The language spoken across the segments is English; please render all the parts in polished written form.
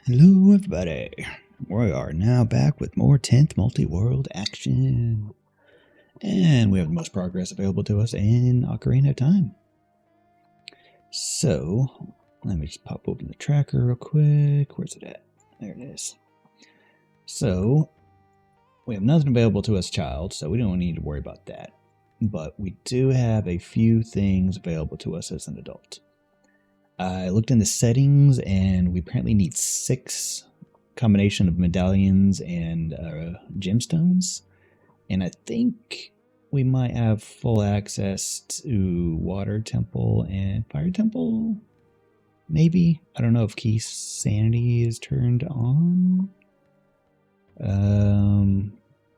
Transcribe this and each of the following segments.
Hello everybody, we are now back with more 10th Multiworld action. And we have the most progress available to us in Ocarina of Time. So, let me just pop open the tracker real quick. Where's it at? There it is. So, we have nothing available to us child, so we don't need to worry about that. But we do have a few things available to us as an adult. I looked in the settings and we apparently need 6 combination of medallions and gemstones. And I think we might have full access to Water Temple and Fire Temple. Maybe. I don't know if Key Sanity is turned on.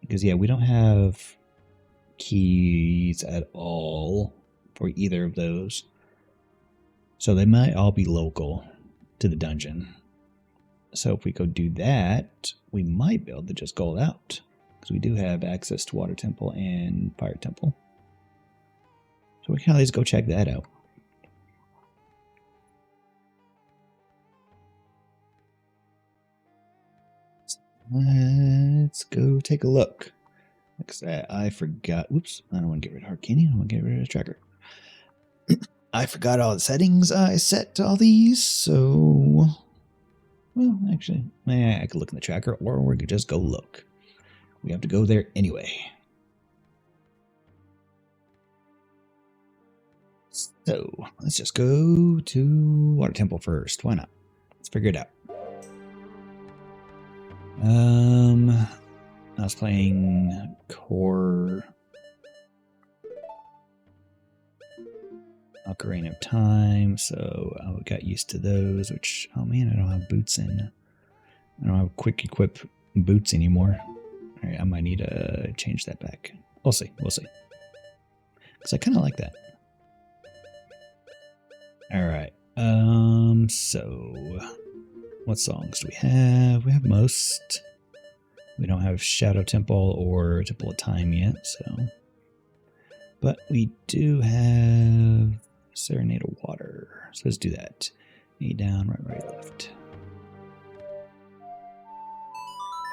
Because yeah, we don't have keys at all for either of those. So they might all be local to the dungeon. So if we go do that, we might be able to just gold out. Because we do have access to Water Temple and Fire Temple. So we can at least go check that out. Let's go take a look. Because I forgot. Whoops, I don't want to get rid of Harkini. I want to get rid of the tracker. I forgot all the settings I set to all these, so... Well, actually, I could look in the tracker, or we could just go look. We have to go there anyway. So, let's just go to Water Temple first. Why not? Let's figure it out. I was playing Core Ocarina of Time, so I got used to those, which, oh man, I don't have boots in. I don't have quick equip boots anymore. Alright, I might need to change that back. We'll see, we'll see. Because I kind of like that. Alright, so what songs do we have? We have most. We don't have Shadow Temple or Temple of Time yet, so. But we do have Serenade of Water. So let's do that. Knee down, right, left.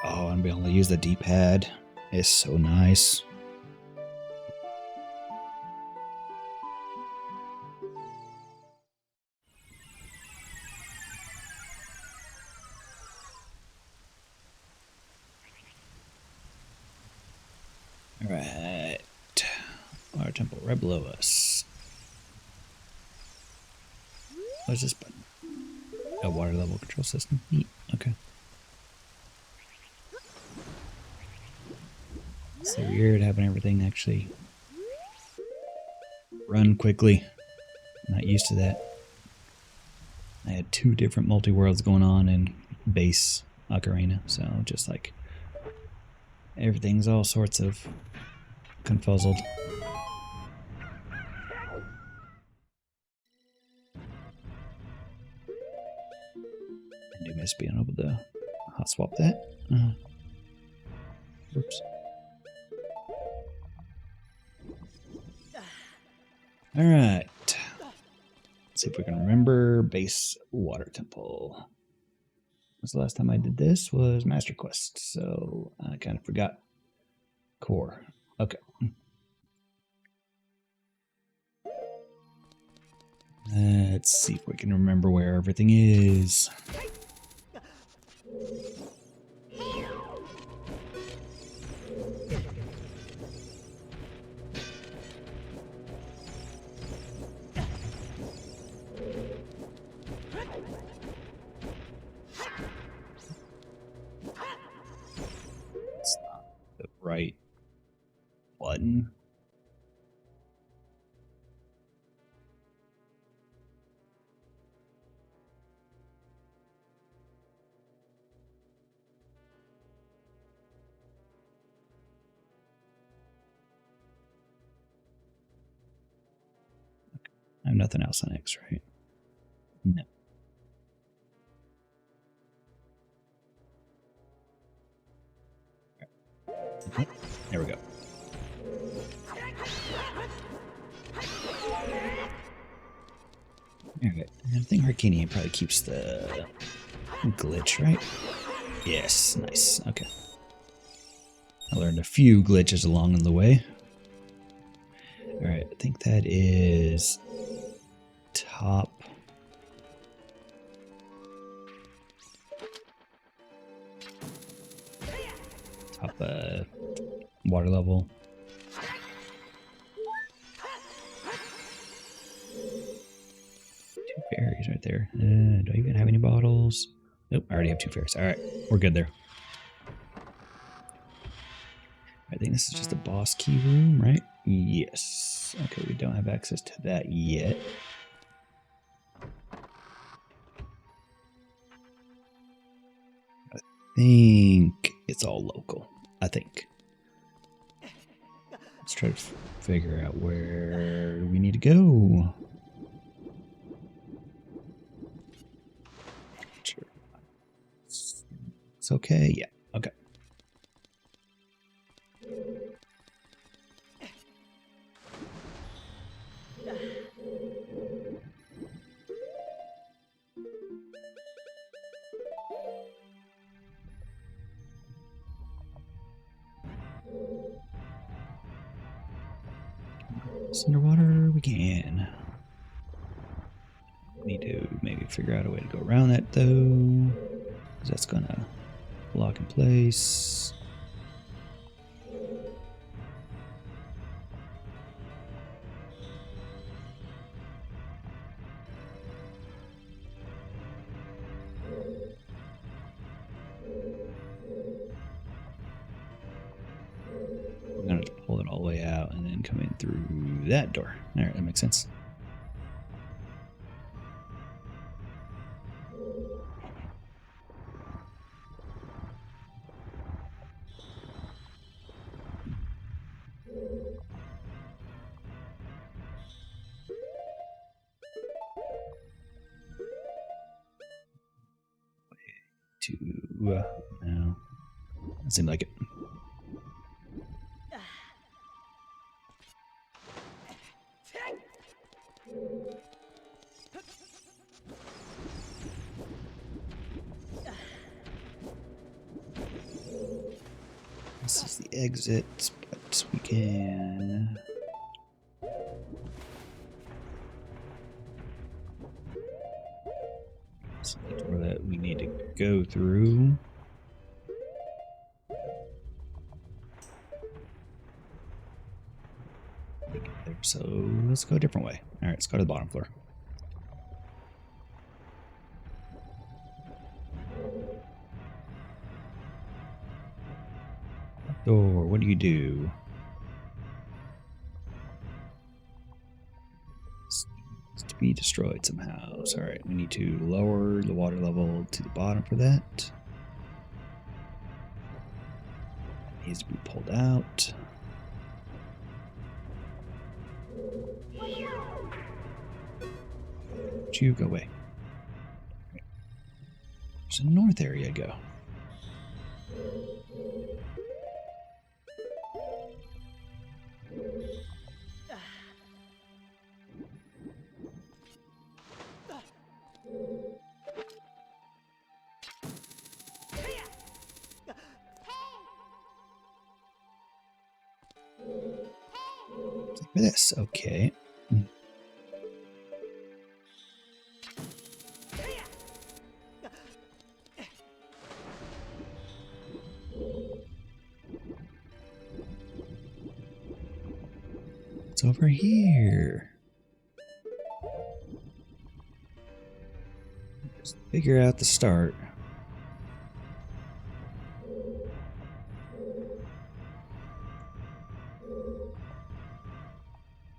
Oh, I'm able to use the D-pad. It's so nice. Alright. Water Temple right below us. What's this button? A water level control system. Neat. Okay. It's so weird having everything actually run quickly. I'm not used to that. I had 2 different multi-worlds going on in base Ocarina, so just like everything's all sorts of confuzzled. I do miss being able to hot swap that. Oops. Alright. Let's see if we can remember base Water Temple. Was the last time I did this was Master Quest, so I kind of forgot. Core. Okay. Let's see if we can remember where everything is. It's not the right button. I have nothing else on X, right? No. Okay. There we go. Alright, I think Harkini probably keeps the Glitch, right? Yes, nice. Okay. I learned a few glitches along the way. Alright, I think that is top. Top water level. Two fairies right there. Do I even have any bottles? Nope, I already have two fairies. Alright, we're good there. I think this is just a boss key room, right? Yes. Okay, we don't have access to that yet. I think it's all local. I think. Let's try to figure out where we need to go. Sure. It's okay. Yeah. Okay. Underwater, we can. Need to maybe figure out a way to go around that though, because that's gonna lock in place. We're gonna pull it all the way out and then come in through that door. All right, that makes sense. No, that seemed like it. This is the exit, but we can. It's the door that we need to go through. So let's go a different way. All right, let's go to the bottom floor. Door, what do you do? It's to be destroyed somehow. So, all right, we need to lower the water level to the bottom for that. It needs to be pulled out. You go away. There's a north area to go. For this, okay. It's over here. Just figure out the start.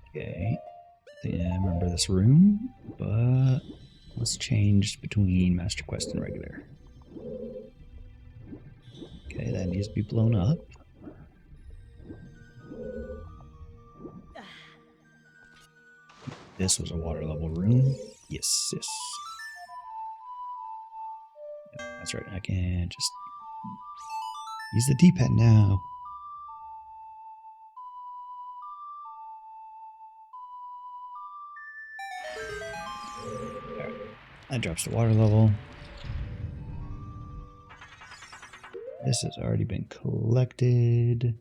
Okay. I think I remember this room, but let's change between Master Quest and regular. Okay, that needs to be blown up. This was a water level room. Yes, yes. Yep, that's right. I can just use the D-pad now. Alright, that drops the water level. This has already been collected.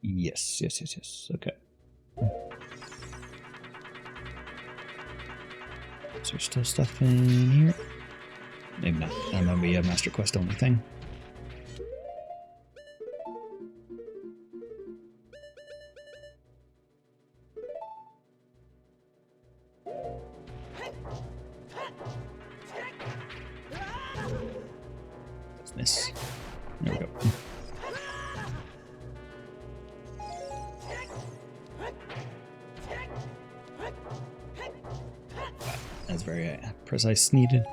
Yes. Okay. Is there still stuff in here? Maybe not. That might be a Master Quest only thing. Let's miss. There we go. That's very precise needed.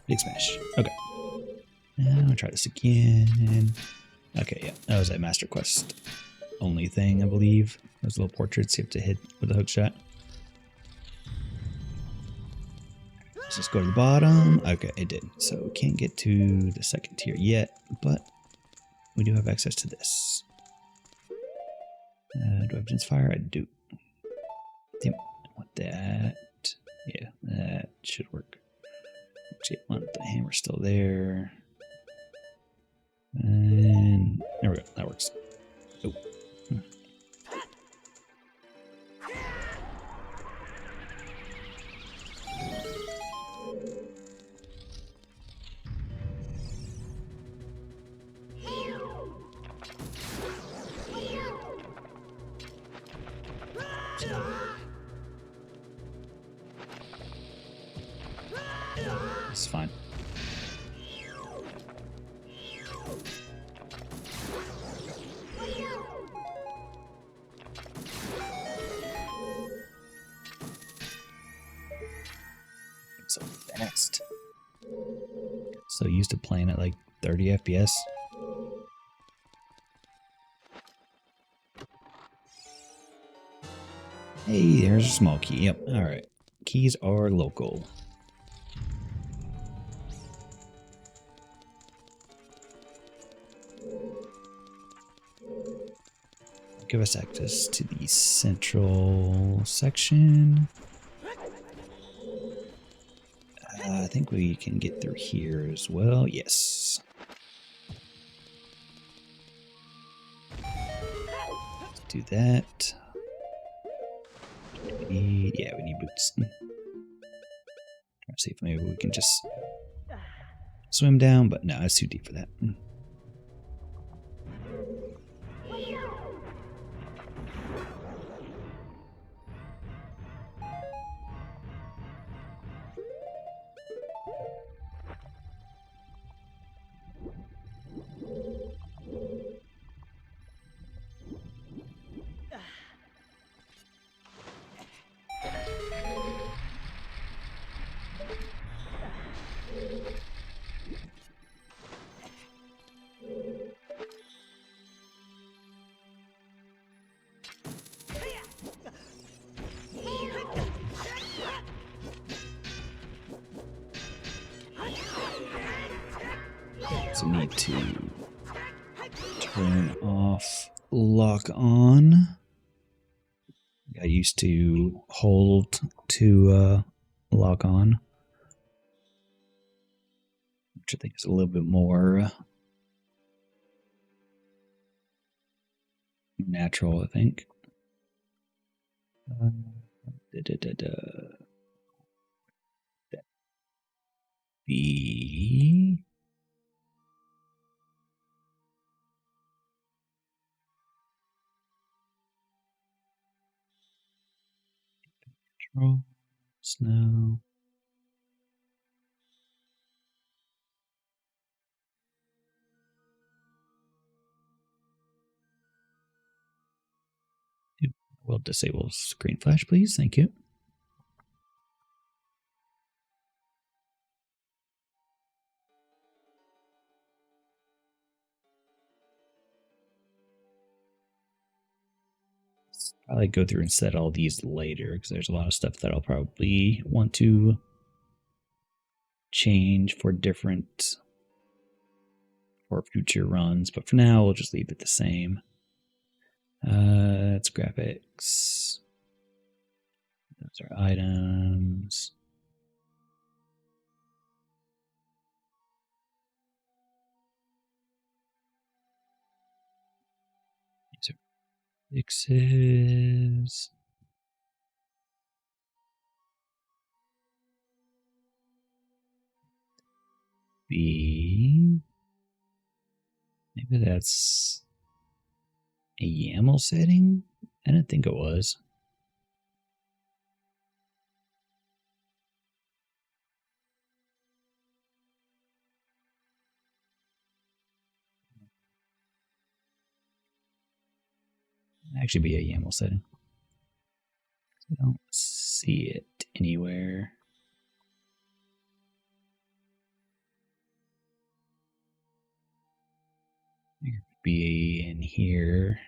Big smash. Okay. Now I'll try this again. Okay, yeah. That was a Master Quest only thing, I believe. Those little portraits you have to hit with a hook shot. Let's just go to the bottom. Okay, it did. So we can't get to the second tier yet, but we do have access to this. Do I have Gen's Fire? I do. Damn, I want that. Yeah, that should work. Actually, I want the hammer still there. And there we go. That works. Oh. It's fine. So fast. So used to playing at like 30 FPS. Hey, there's a small key. Yep. All right. Keys are local. Give us access to the central section. I think we can get through here as well. Yes. Let's do that. We need boots. Let's see if maybe we can just swim down, but no, it's too deep for that. So need to turn off lock on. I used to hold to lock on, which I think is a little bit more natural, I think. B. Control. Snow. We'll disable screen flash, please. Thank you. Probably go through and set all these later because there's a lot of stuff that I'll probably want to change for future runs. But for now, we'll just leave it the same. It's graphics. Those are items. Fixes. B. Maybe that's a YAML setting? I didn't think it was. It'd actually be a YAML setting. I don't see it anywhere. It could be in here.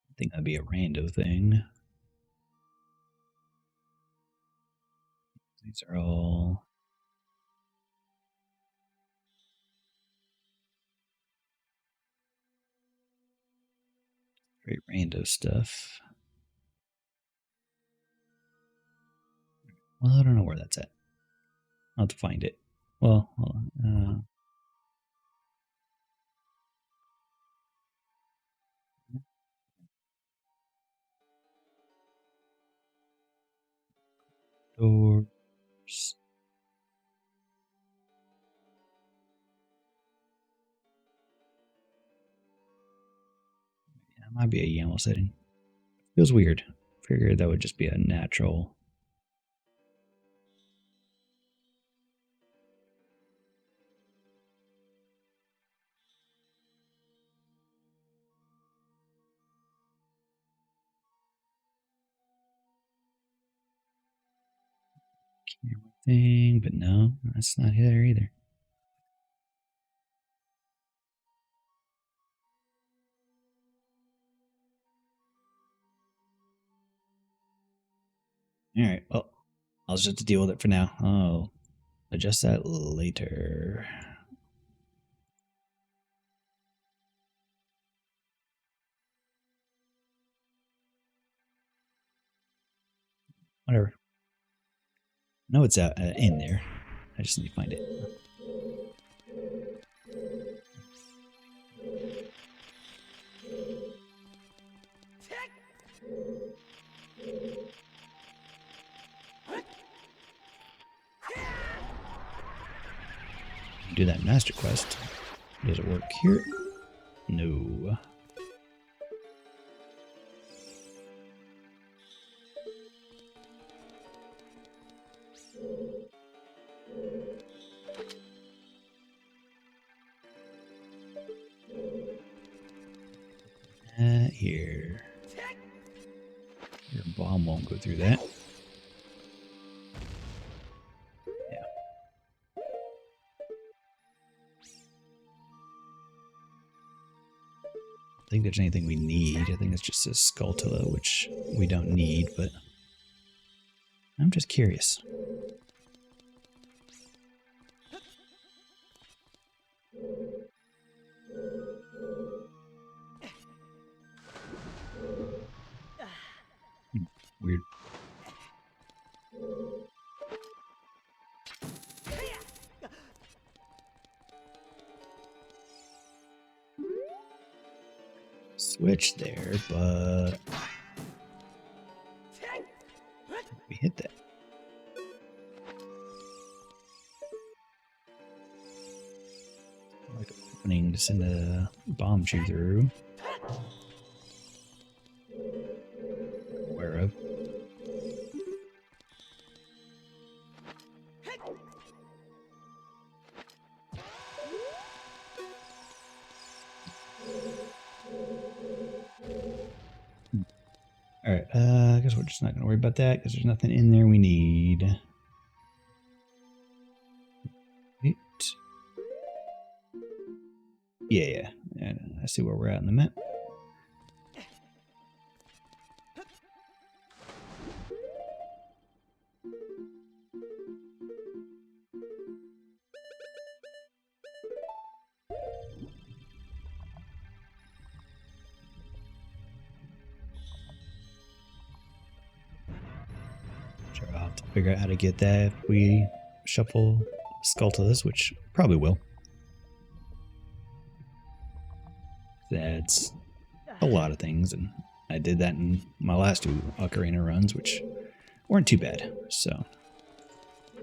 I think that'd be a random thing. These are all very random stuff. Well, I don't know where that's at. I'll have to find it. Well, hold on. Doors. Yeah, it might be a YAML setting. Feels weird. Figured that would just be a natural. Camera thing, but no, that's not there either. Alright, well, I'll just have to deal with it for now. I'll adjust that later. Whatever. No, it's out in there. I just need to find it. Do that master quest. Does it work here? No. Here. Your bomb won't go through that. Yeah. I think there's anything we need. I think it's just a Skulltula, which we don't need, but I'm just curious. Weird. Switch there, but we hit that. Like opening to send a bomb shoot through. Aware of. Alright, I guess we're just not going to worry about that because there's nothing in there we need. Yeah, I see where we're at on the map. to figure out how to get that if we shuffle Skull to this, which probably will. That's a lot of things, and I did that in my last 2 Ocarina runs, which weren't too bad, so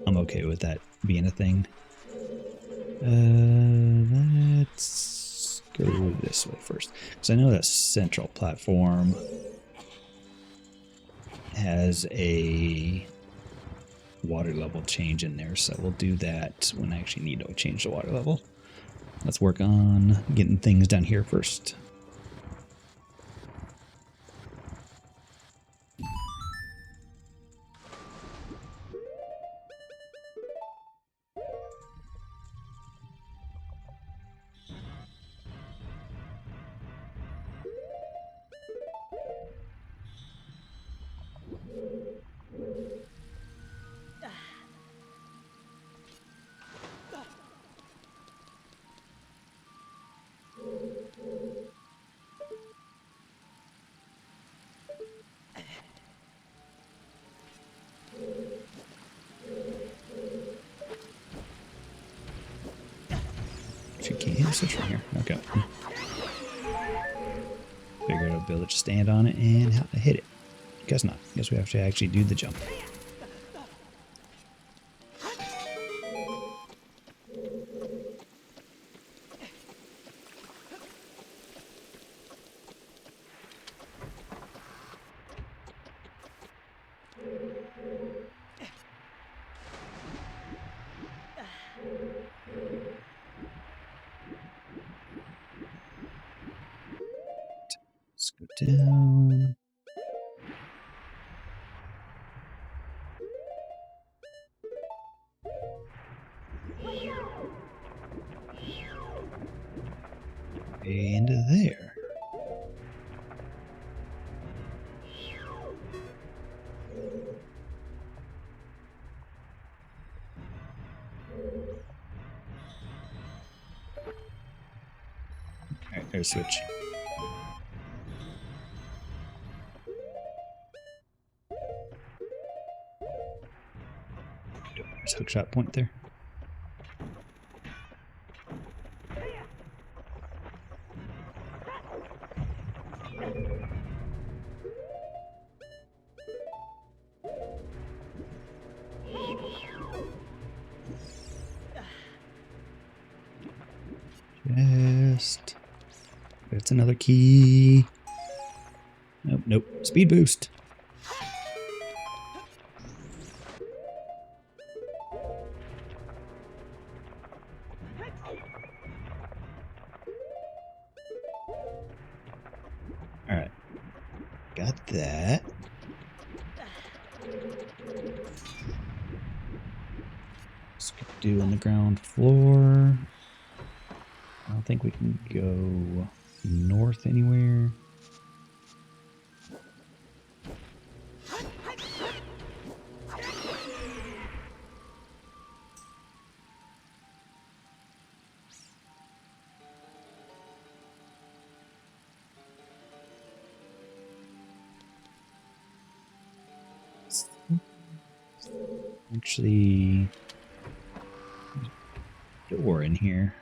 I'm okay with that being a thing. Let's go this way first, because I know that central platform has a water level change in there, so we'll do that when I actually need to change the water level. Let's work on getting things done here first. You can't switch from here. Okay. Figured I'd be able to just stand on it and how to hit it. Guess not. Guess we have to actually do the jump. Let's go down. Into there. Alright, there's a switch. There's a hookshot point there. Just... That's another key. Nope, nope. Speed boost. Alright. Got that. Skip do on the ground floor. I don't think we can go north anywhere. Actually, door in here.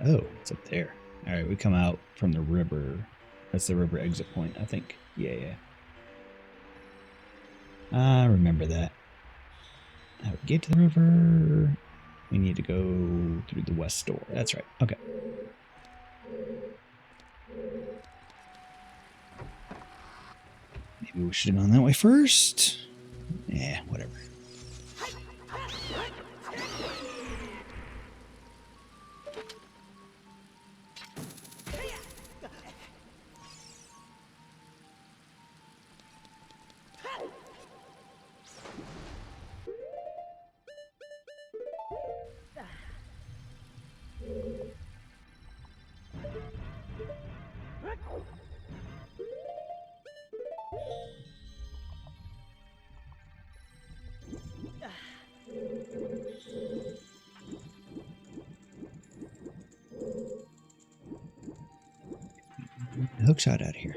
Oh, it's up there. All right, we come out from the river. That's the river exit point, I think. Yeah. I remember that. How to get to the river? We need to go through the west door. That's right. Okay. Maybe we should have gone that way first. Yeah, whatever. Hookshot out of here.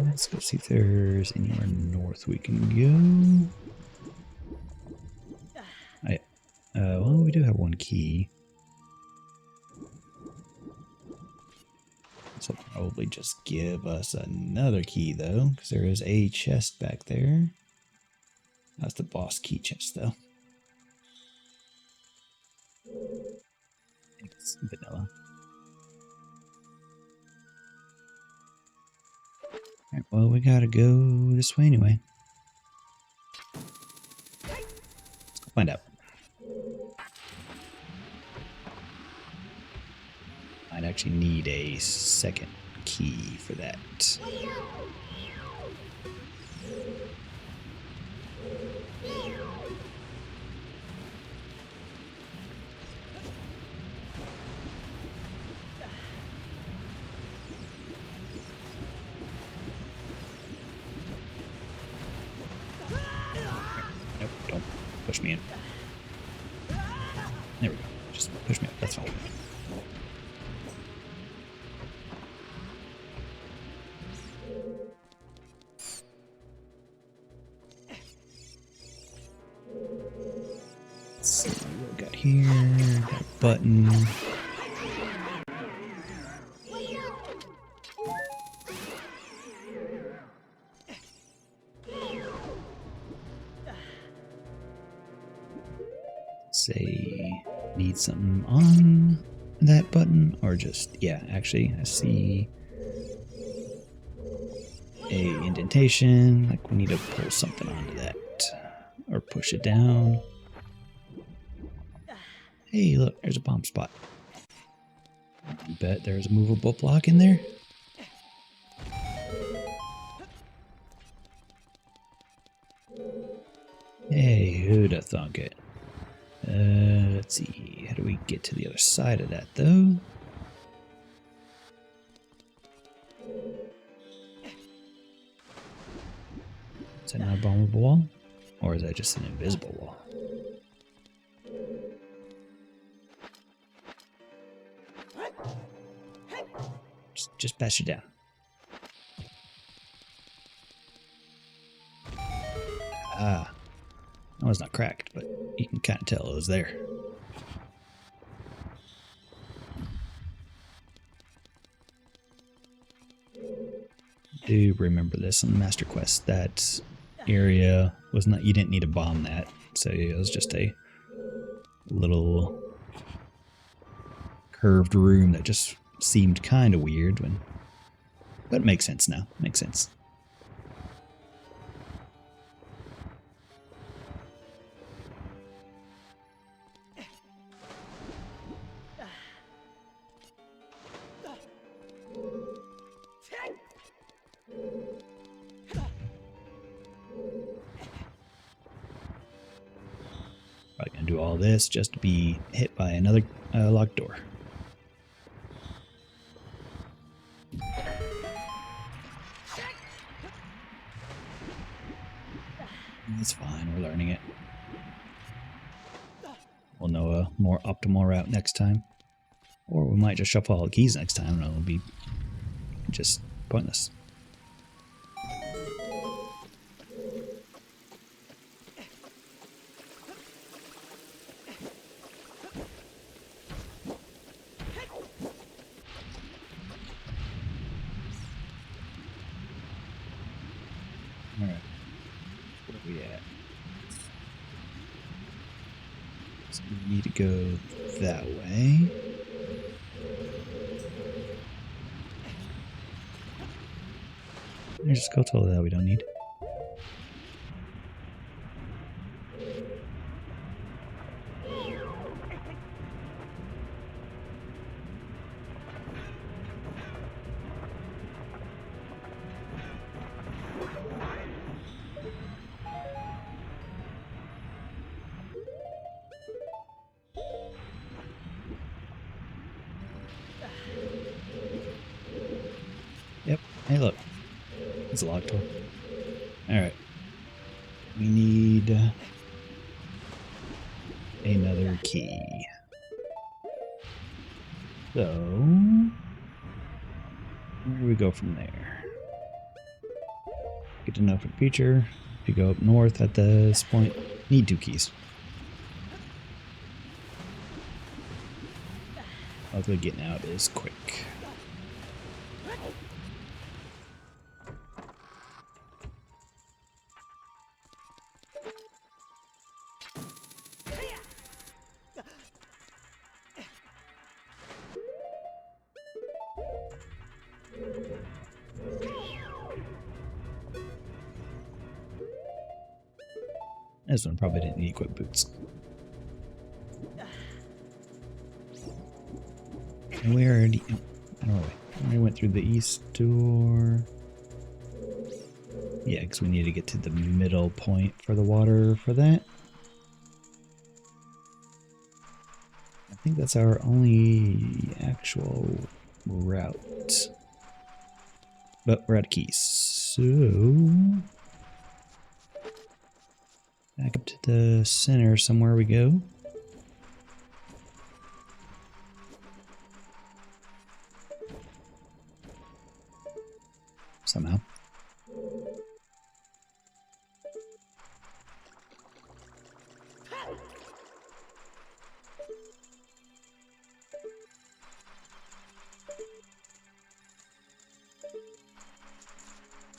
Let's go see if there's anywhere north we can go. Well, we do have one key. So probably just give us another key though, because there is a chest back there. That's the boss key chest though. It's vanilla. Alright, well, we gotta go this way anyway. Let's go find out. I'd actually need a second key for that. Nope, don't push me in. There we go. Just push me up, that's fine. Let's see what we got here. Got a button. Say, need something on that button, or just, yeah, actually, I see a indentation, like we need to pull something onto that, or push it down. Hey, look, there's a bomb spot. I bet there's a movable block in there. Hey, who'd have thunk it? Let's see, how do we get to the other side of that, though? Is that not a bombable wall? Or is that just an invisible wall? Just bash it down. Ah. That was not cracked, but you can kind of tell it was there. Do remember this on the Master Quest. That area was not, you didn't need to bomb that. So it was just a little curved room that just seemed kind of weird when, but it makes sense now. Makes sense. Probably gonna do all this just to be hit by another locked door. That's fine, we're learning it. We'll know a more optimal route next time. Or we might just shuffle all the keys next time and it'll be just pointless. Alright. Where are we at? So we need to go that way. There's a skull that we don't need. Yep. Hey, look. It's a locked door. Alright. We need another key. So, where do we go from there? Good to know for the future. If you go up north at this point, need 2 keys. Hopefully getting out is quick. This one probably didn't need equip boots. And we already, I don't know, we went through the east door. Yeah, because we need to get to the middle point for the water for that. I think that's our only actual route. But we're out of keys. So back up to the center somewhere we go. Somehow.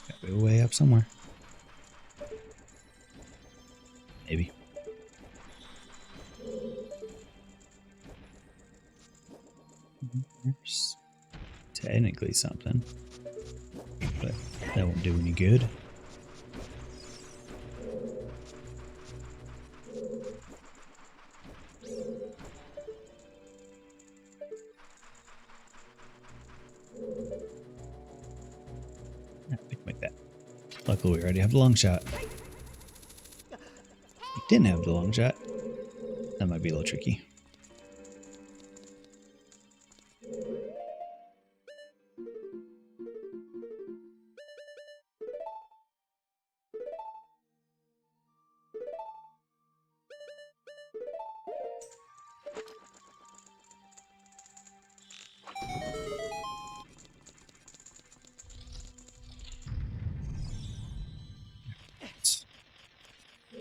Gotta be way up somewhere. Maybe. There's technically something, but that won't do any good. Like that. Luckily, we already have the long shot. If we didn't have the long shot, that might be a little tricky.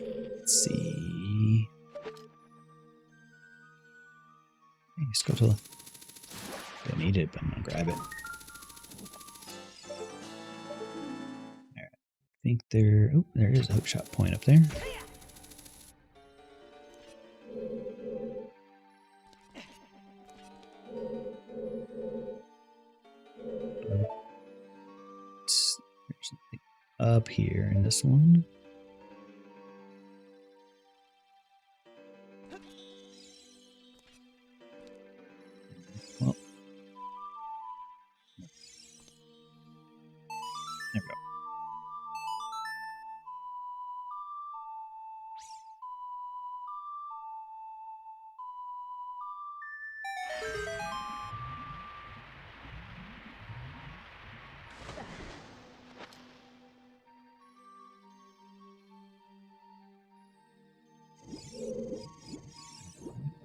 Let's see. Hey, let's go to the... Don't need it, but I'm gonna grab it. Alright. I think there... Oh, there is a hookshot point up there. There's something up here in this one. Well, there we go.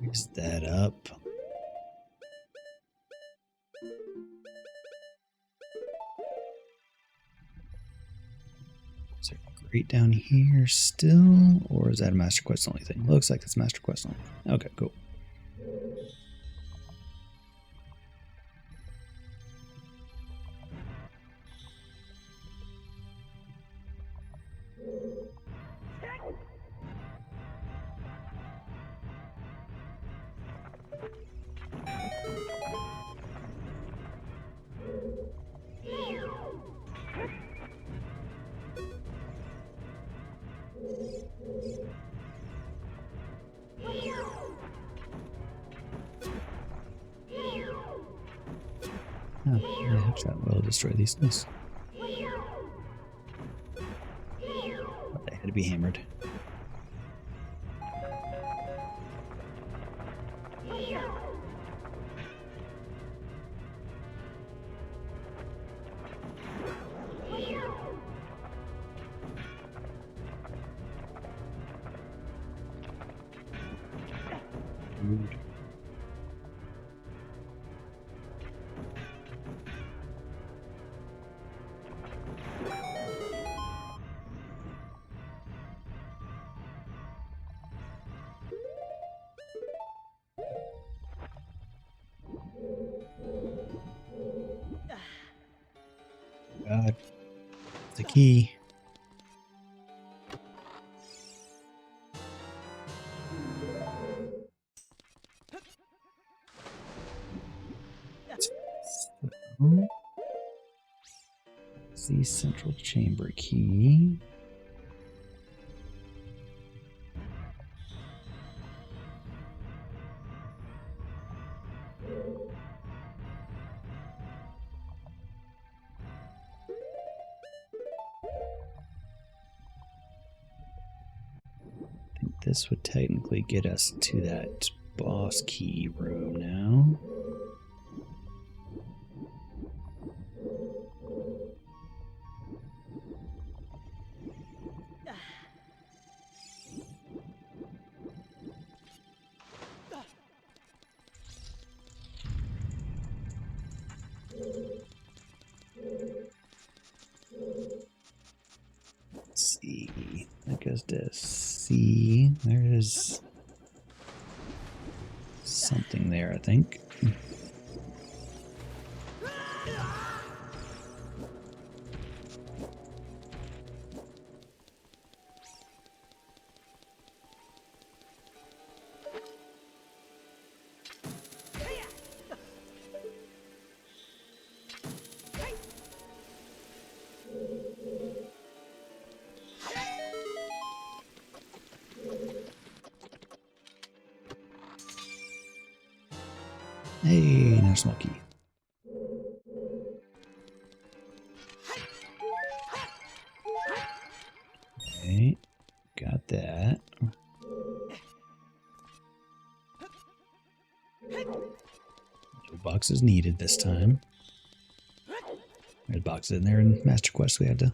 Fix that up. Is there a grate down here still? Or is that a Master Quest only thing? Looks like it's Master Quest only. Okay, cool. Oh, yeah, that will destroy these things. But they had to be hammered. Rude. The key. The central chamber key. I think this would technically get us to that boss key room now. Let's see. That goes to C. There is something there, I think. Hey, now small key. Okay, got that. No boxes needed this time. There's boxes in there in Master Quest. We had to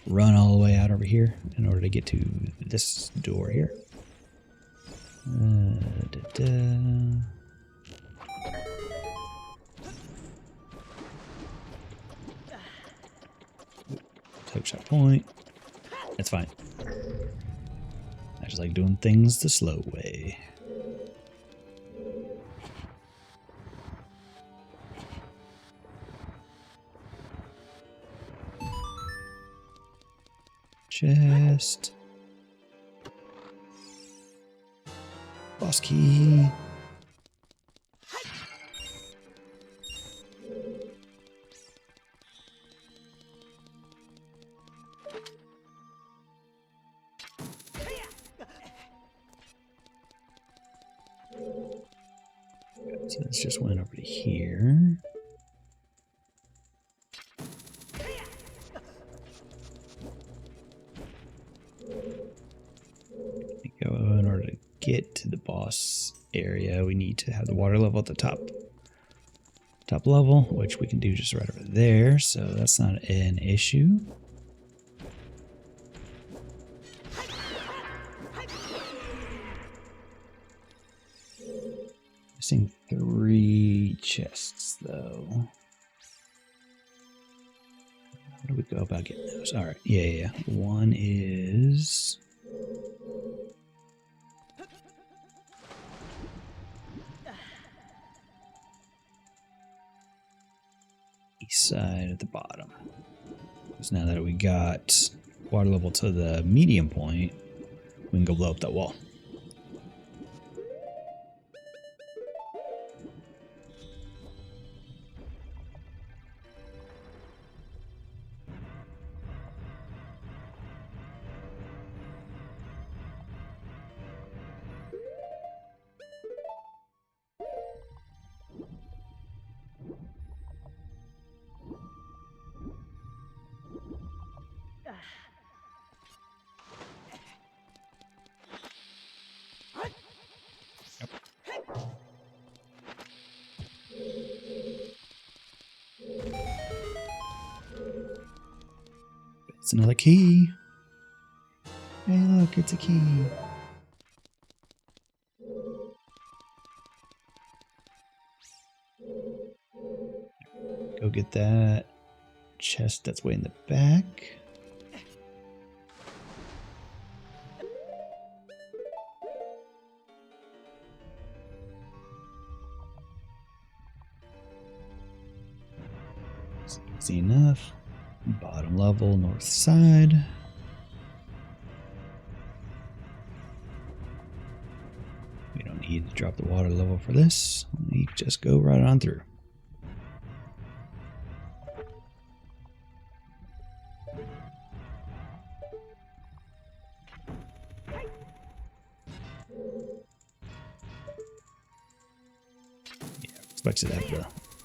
run all the way out over here in order to get to this door here. Hook shot point. That's fine. I just like doing things the slow way. Chest. Boss key. So let's just went over to here. Go in order to get to the boss area, we need to have the water level at the top level, which we can do just right over there, so that's not an issue. Missing 3 chests though. How do we go about getting those? All right, yeah. One is east side at the bottom. Because now that we got water level to the medium point, we can go blow up that wall. It's another key. Hey, look, it's a key. Go get that chest that's way in the back. Easy enough. Bottom level, north side. We don't need to drop the water level for this. We just go right on through. Expected to have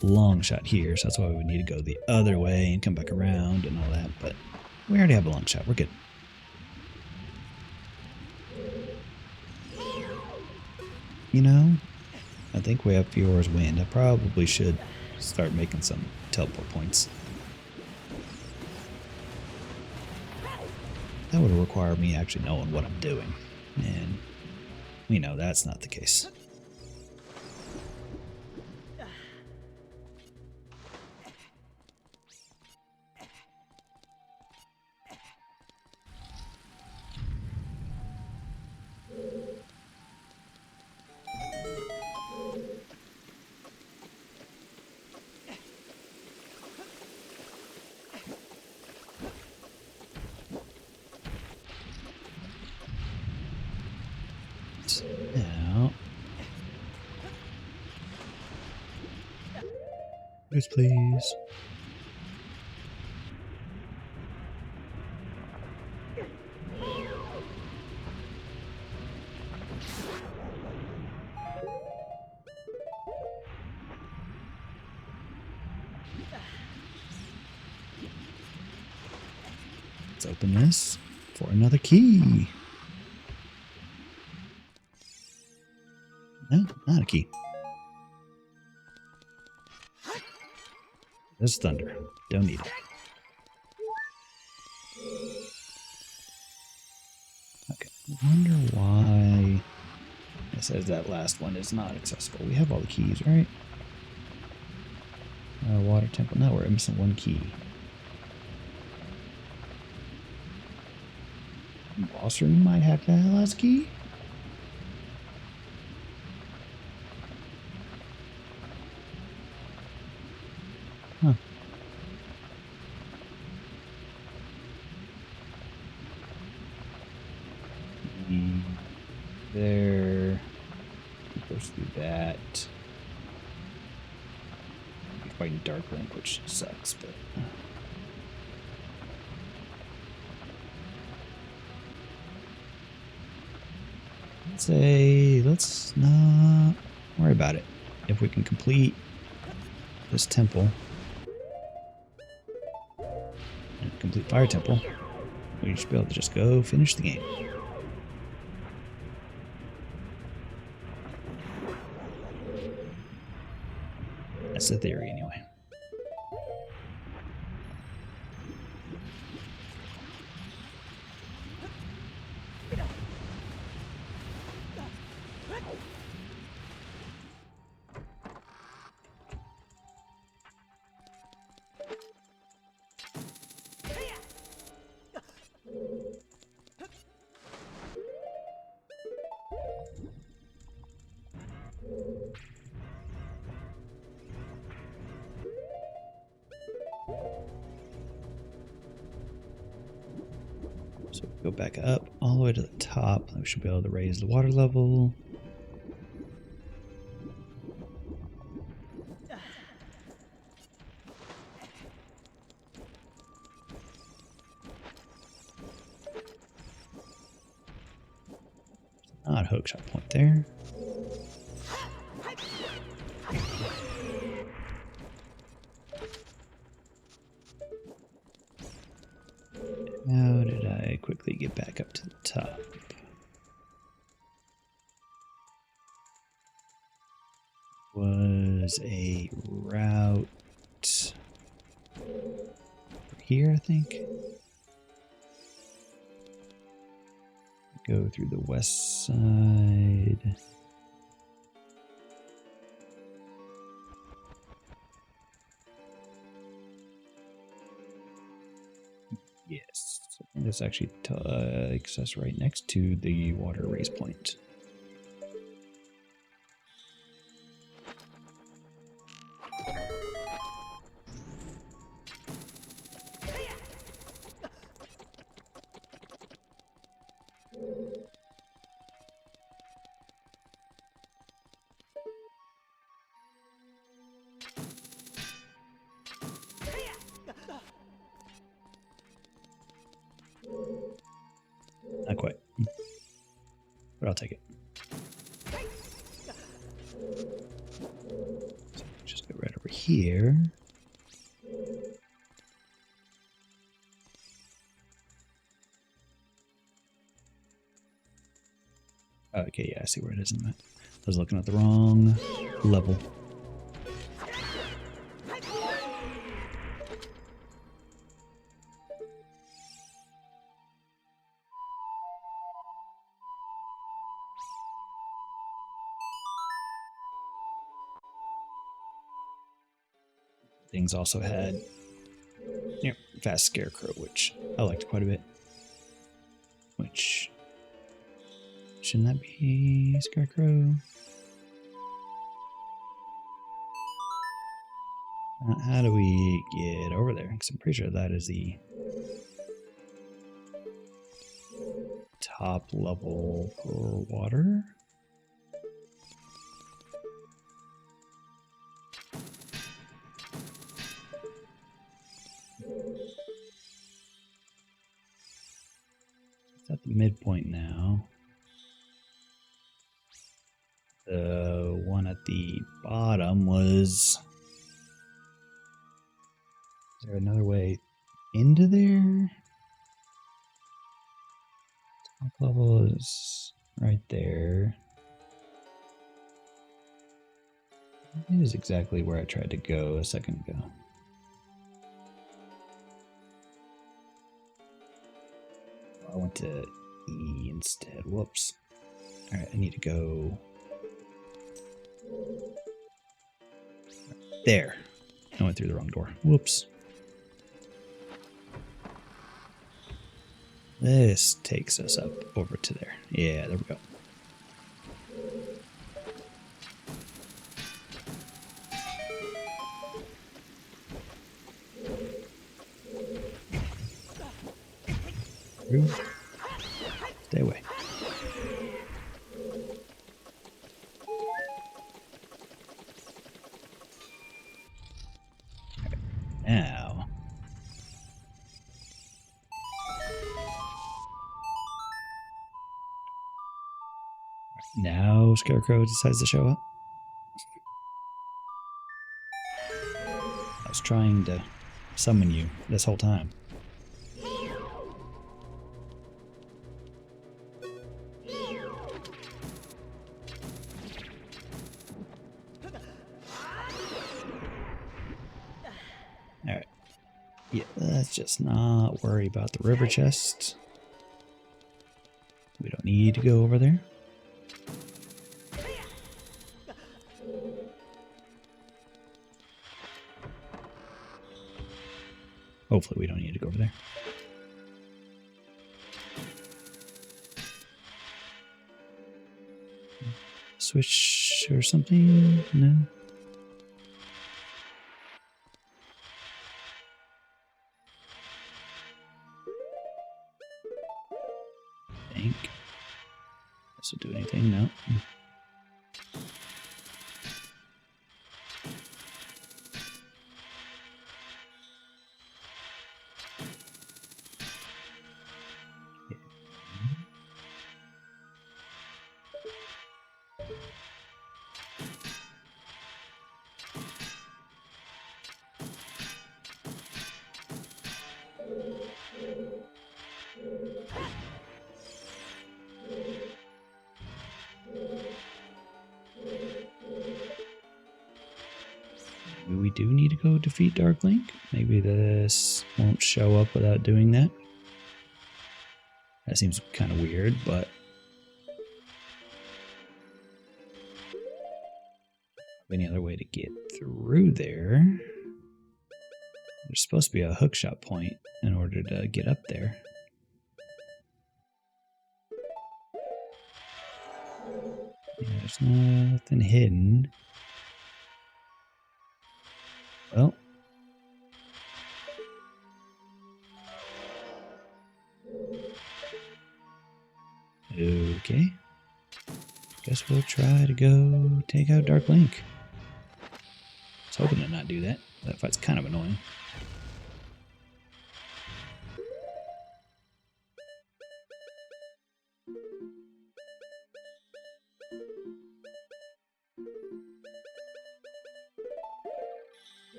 the long shot here, so that's why we need to go the other way and come back around and all that, but we already have a long shot. We're good. You know, I think we have Fiora's wind. I probably should start making some teleport points. That would require me actually knowing what I'm doing, and we know that's not the case. Now, please. Let's open this for another key. No, not a key. This is thunder. Don't need it. Okay. I wonder why it says that last one is not accessible. We have all the keys, right? Water temple. No, we're missing one key. Boss room might have the last key. Huh. There. Supposed to do that. You're fighting Dark Link, which sucks, but. Let's not worry about it. If we can complete this temple and complete Fire Temple, we should be able to just go finish the game. That's the theory, anyway. So go back up all the way to the top. We should be able to raise the water level. Not a hookshot point there. How did I quickly get back up to the top? Was a route here, I think. Go through the west side. Yes, and this actually takes us right next to the water raise point. but I'll take it. So just go right over here. Okay, yeah, I see where it is in the map. I was looking at the wrong level. Things also had fast scarecrow, which I liked quite a bit. Which shouldn't that be scarecrow? How do we get over there? Because I'm pretty sure that is the top level for water. It's at the midpoint now. The one at the bottom was... Is there another way into there? Top level is right there. It is exactly where I tried to go a second ago. I went to E instead. Whoops. Alright, I need to go there. I went through the wrong door. Whoops. This takes us up over to there. Yeah, there we go. Stay away. Now. Now Scarecrow decides to show up. I was trying to summon you this whole time. Alright. Yeah, let's just not worry about the river chest. We don't need to go over there. Hopefully we don't need to go over there. Switch or something? No. Think. This will do anything? No. Maybe we do need to go defeat Dark Link. Maybe this won't show up without doing that. That seems kind of weird, but... any other way to get through there? There's supposed to be a hookshot point in order to get up there. Yeah, there's nothing hidden. Well. Okay. Guess we'll try to go take out Dark Link. I was hoping to not do that. That fight's kind of annoying.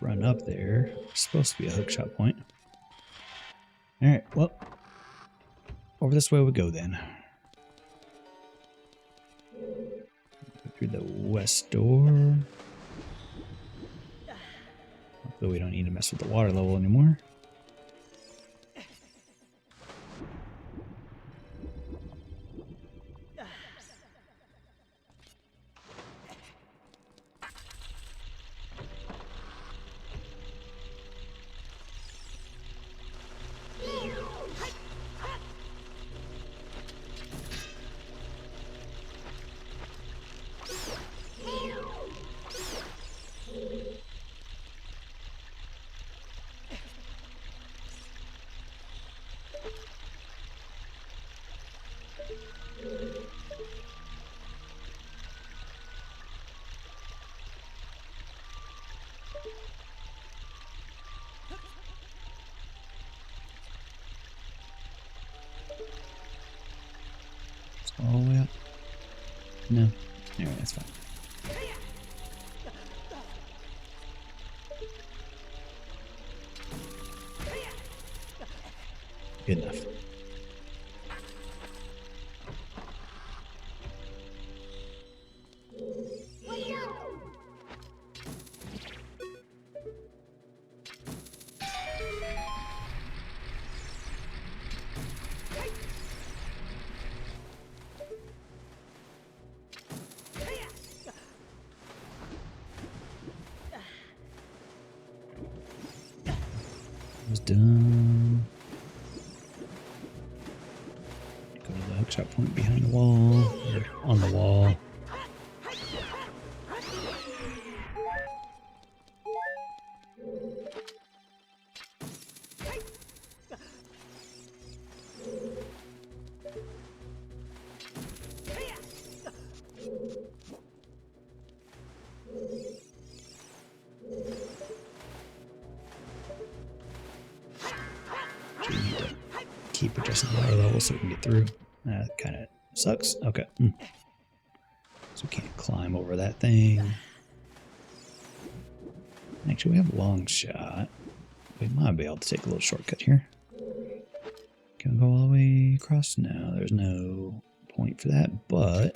Let's run up there. It's supposed to be a hookshot point. Alright, well, over this way we go then. Go through the west door. Hopefully we don't need to mess with the water level anymore. All the way up? No. Anyway, that's fine. Good enough. Was done. Go to the hookshot point behind the wall, or on the wall. Keep adjusting the water level so we can get through. That kind of sucks. Okay. So we can't climb over that thing. Actually, we have a long shot. We might be able to take a little shortcut here. Can we go all the way across? No, there's no point for that, but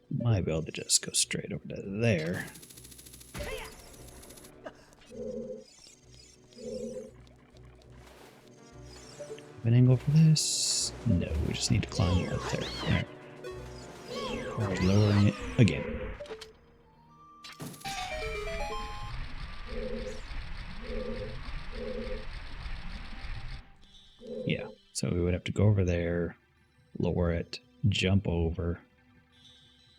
might be able to just go straight over to there. An angle for this? No, we just need to climb up there. Alright. Or lowering it again. Yeah, so we would have to go over there, lower it, jump over,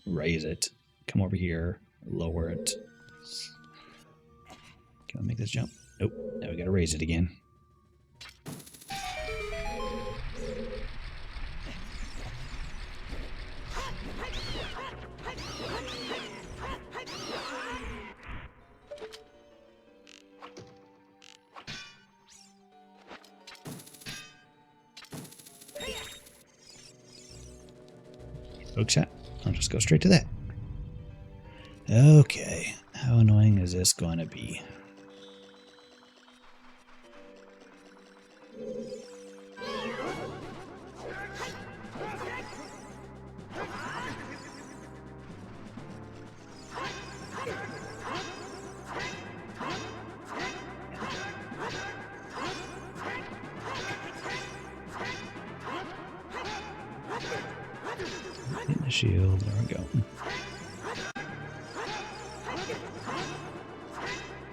raise it, come over here, lower it. Can I make this jump? Nope. Now we gotta raise it again. Hookshot. I'll just go straight to that. Okay. How annoying is this going to be? Hitting the shield. There we go.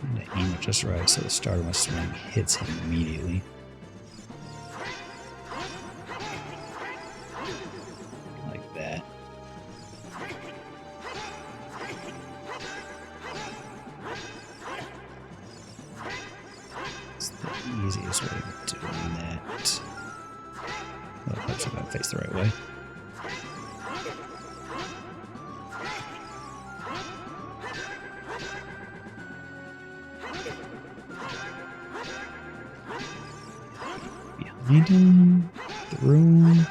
And to aim it just right so the start of my swing hits him immediately. Like that. It's the easiest way of doing that. Well, perhaps if I face the right way. Behind him, through him.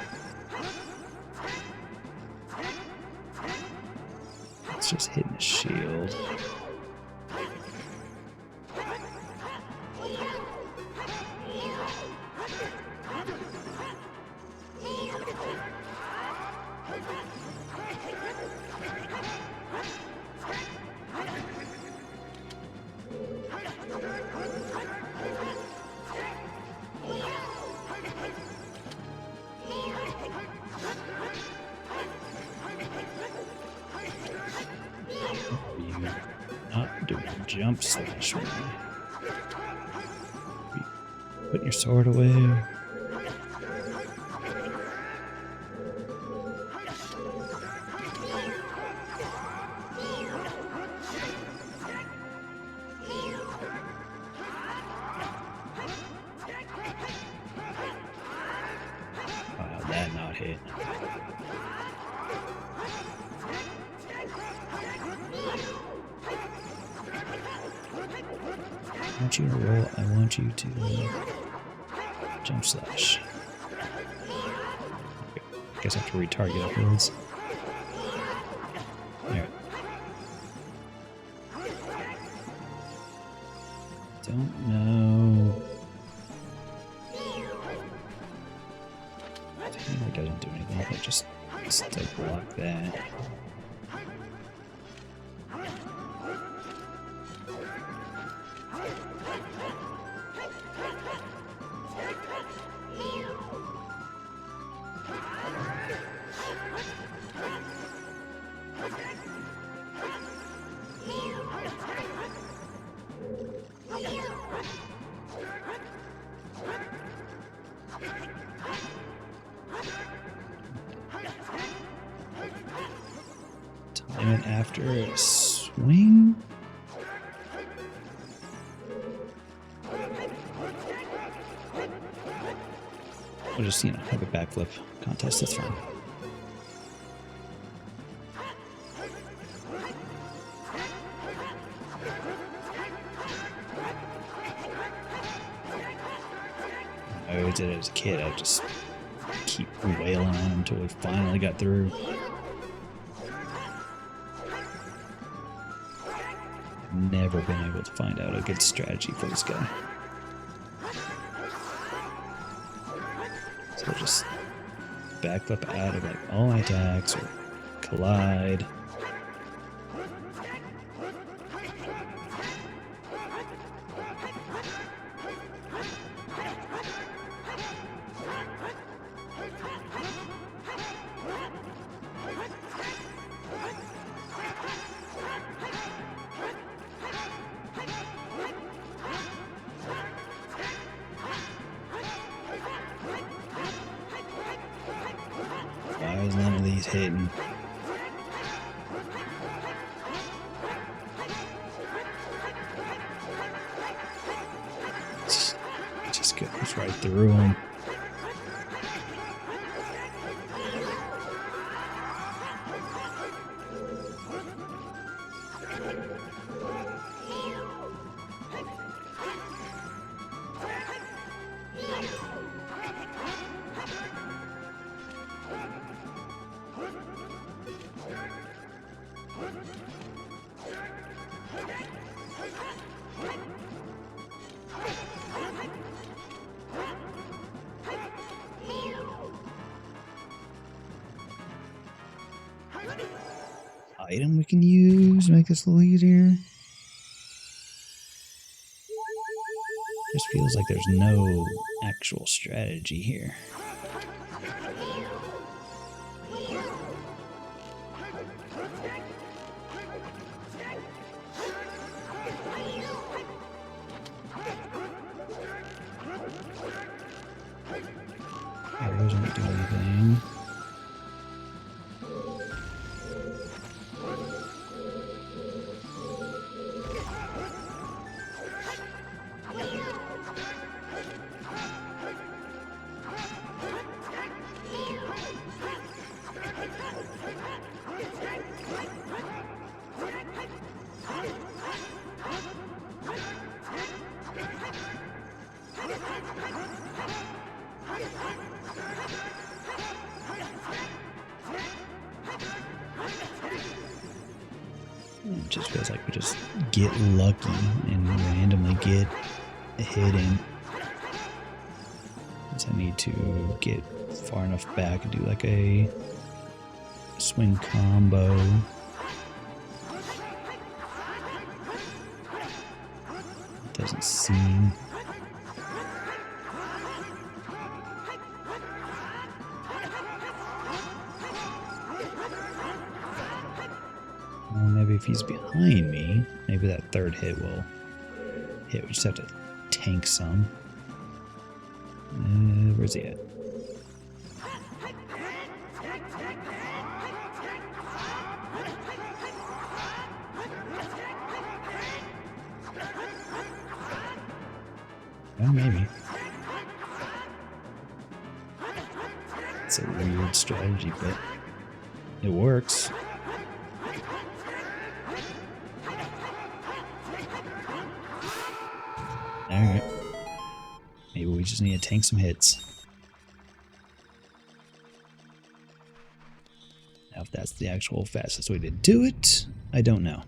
It's just hitting the shield. jump slash me. Put your sword away. Wow, that not hit. I want you to roll. I want you to jump slash. Okay. I guess I have to retarget afterwards. There. Don't know. Tamer doesn't do anything. I just still block that. Time it after a swing. We'll just, have a backflip contest. That's fine. I always did it as a kid. I would just keep wailing on him until we finally got through. I've never been able to find out a good strategy for this guy. So we'll just backflip out of like all my attacks or collide. Why is none of these hitting? It just goes right through them. Item we can use, make this a little easier. Just feels like there's no actual strategy here. Arrows don't do anything. It just feels like we just get lucky and randomly get a hit in. So I need to get far enough back and do like a swing combo. It doesn't seem. Maybe if he's behind me, maybe that third hit will hit. We just have to tank some. Where's he at? Well, maybe. It's a weird strategy, but it works. Alright. Maybe we just need to tank some hits. Now, if that's the actual fastest way to do it, I don't know.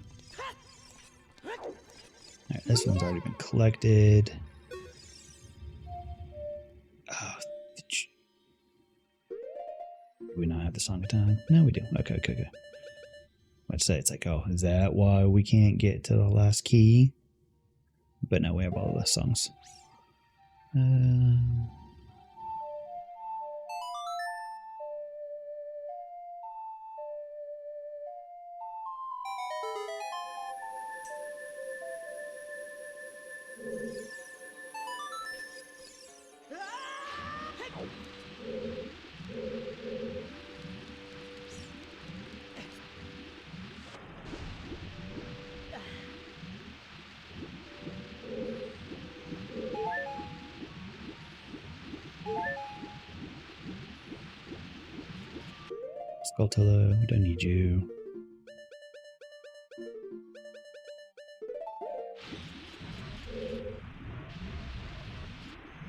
Alright, this one's already been collected. Oh, do we not have the Song of Time? No, we do. Okay. I'd say it's like, oh, is that why we can't get to the last key? But no, we have all the songs. Skulltula, we don't need you.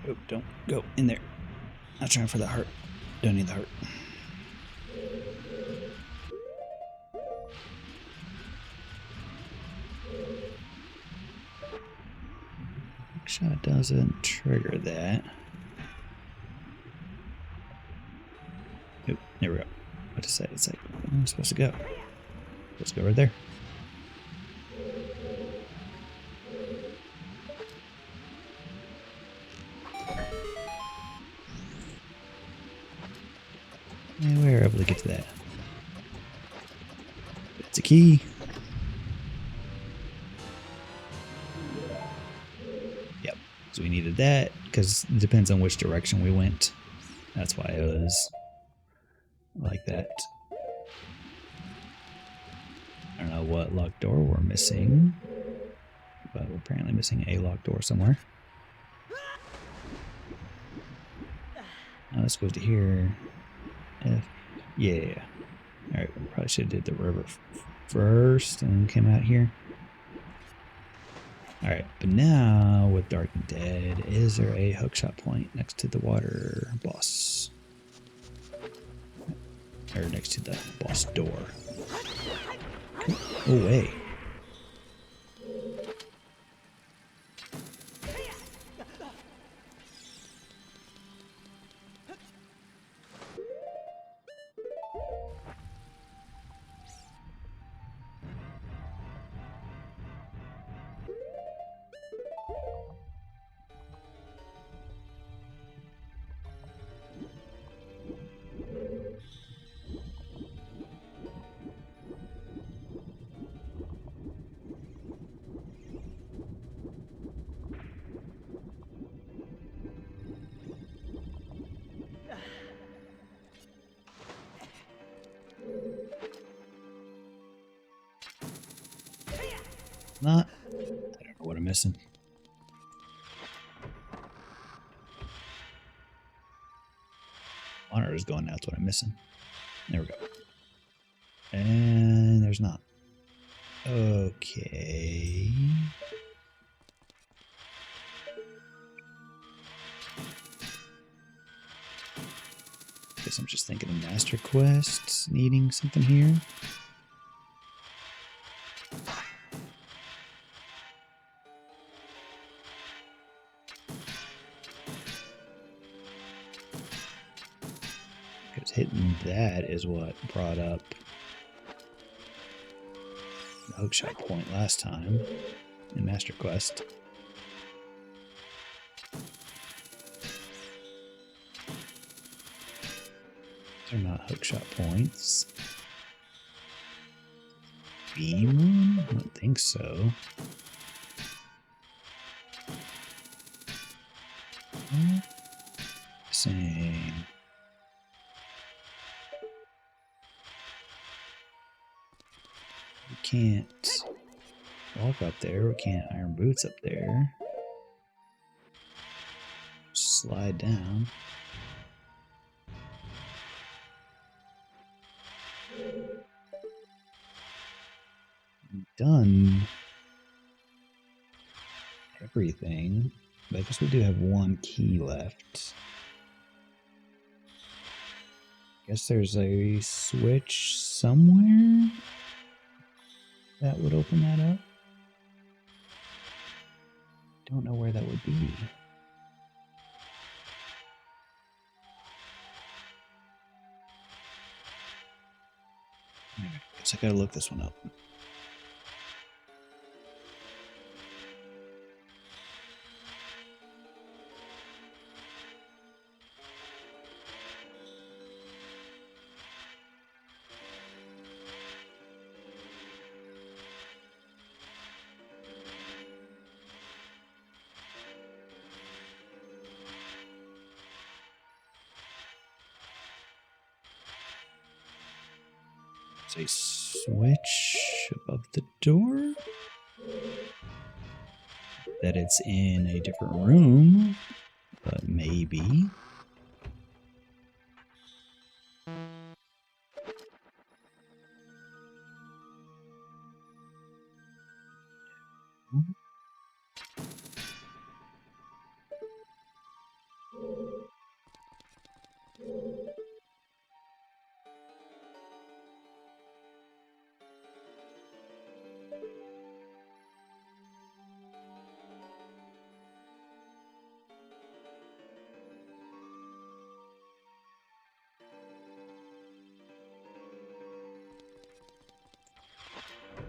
Oh, don't go in there. Not trying for the heart. Don't need the heart. Shot doesn't trigger that. Oh, there we go. What to say? It's like, where am I supposed to go? Let's go right there. And we were able to get to that. It's a key. Yep. So we needed that because it depends on which direction we went. That's why it was like that. I don't know what locked door we're missing, but we're apparently missing a locked door somewhere. Now let's go to here. Yeah. Alright, we probably should have did the river first and came out here. Alright, but now with Dark and Dead, is there a hookshot point next to the water boss? Or next to the boss door? Go away. Not. I don't know what I'm missing. Monitor is going. That's what I'm missing. There we go. And there's not. Okay. Guess I'm just thinking of Master Quest needing something here. Because hitting that is what brought up the hookshot point last time in Master Quest. They're not hookshot points. beam one? I don't think so. Same. We can't walk up there. We can't iron boots up there. Slide down. Done everything. But I guess we do have one key left. Guess there's a switch somewhere that would open that up. Don't know where that would be. Guess I gotta look this one up. There's a switch above the door. That it's in a different room, but maybe.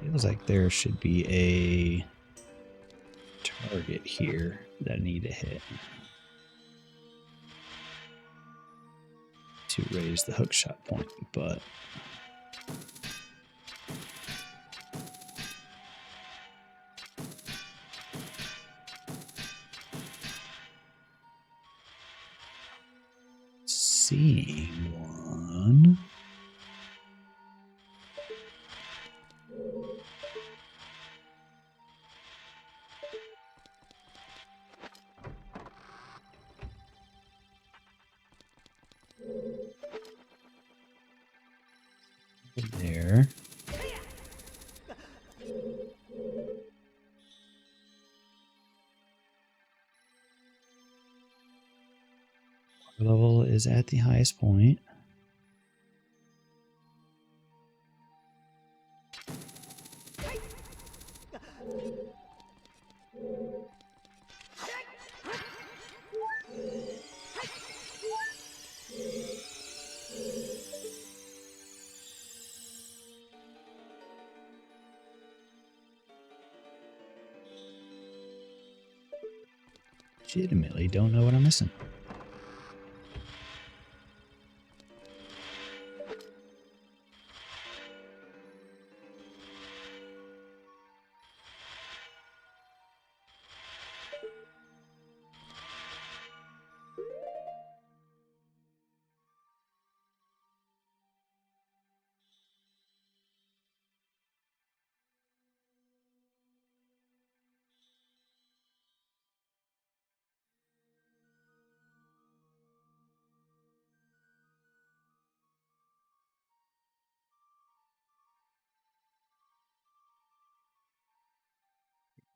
Feels like there should be a target here that I need to hit to raise the hookshot point, but seeing one. There. Water level is at the highest point. Legitimately don't know what I'm missing.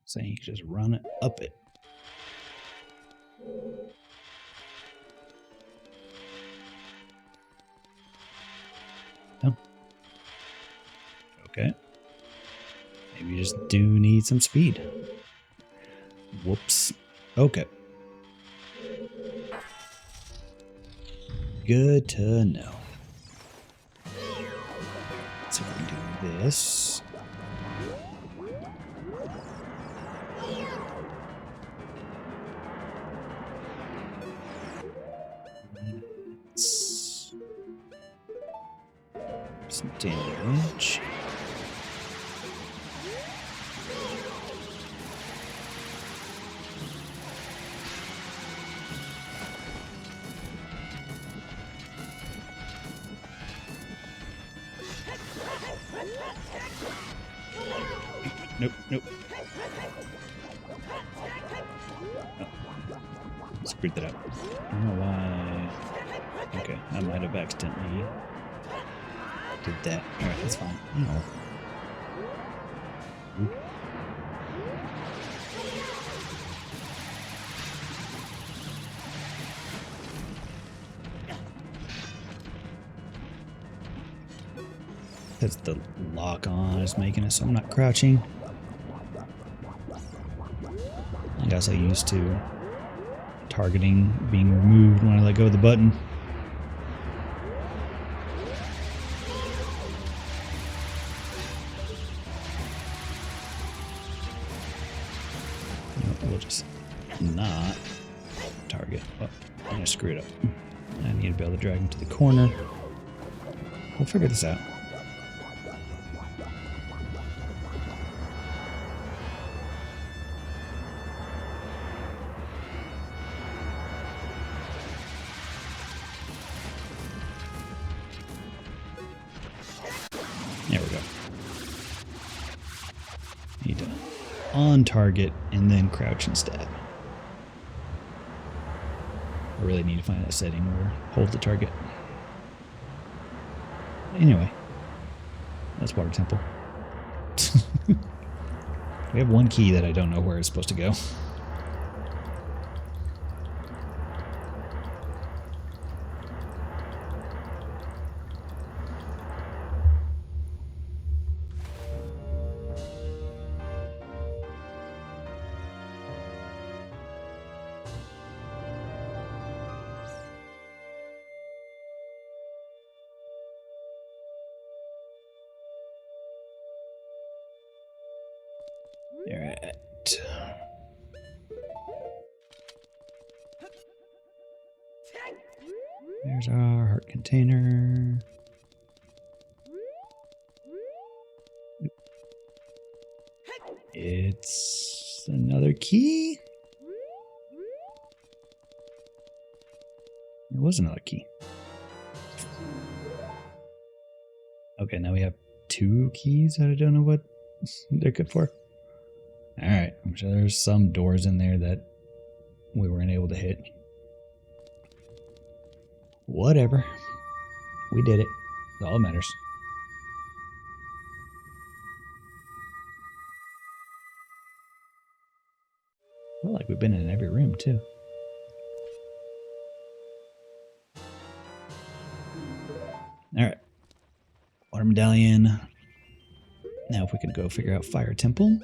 Saying you can just run it up it. Oh. Okay. Maybe you just do need some speed. Whoops. Okay. Good to know. So we can do this. Some damage. Nope, nope. Oh, screwed that up. I don't know why. Okay, I might have accidentally did that. Alright, that's fine. No. Oop. Because the lock on is making it so I'm not crouching. I guess I'm used to targeting being removed when I let go of the button. We'll just not target. Oh, I screwed up. I need to be able to drag him to the corner. We'll figure this out. There we go. Need to on target and then crouch and stab. I really need to find that setting where hold the target. Anyway, that's Water Temple. We have one key that I don't know where it's supposed to go. Alright. There's our heart container. It's another key? It was another key. Okay, now we have two keys that I don't know what they're good for. Alright, I'm sure there's some doors in there that we weren't able to hit. Whatever. We did it. That's all that matters. I feel like we've been in every room, too. Alright. Water medallion. Now if we can go figure out Fire Temple,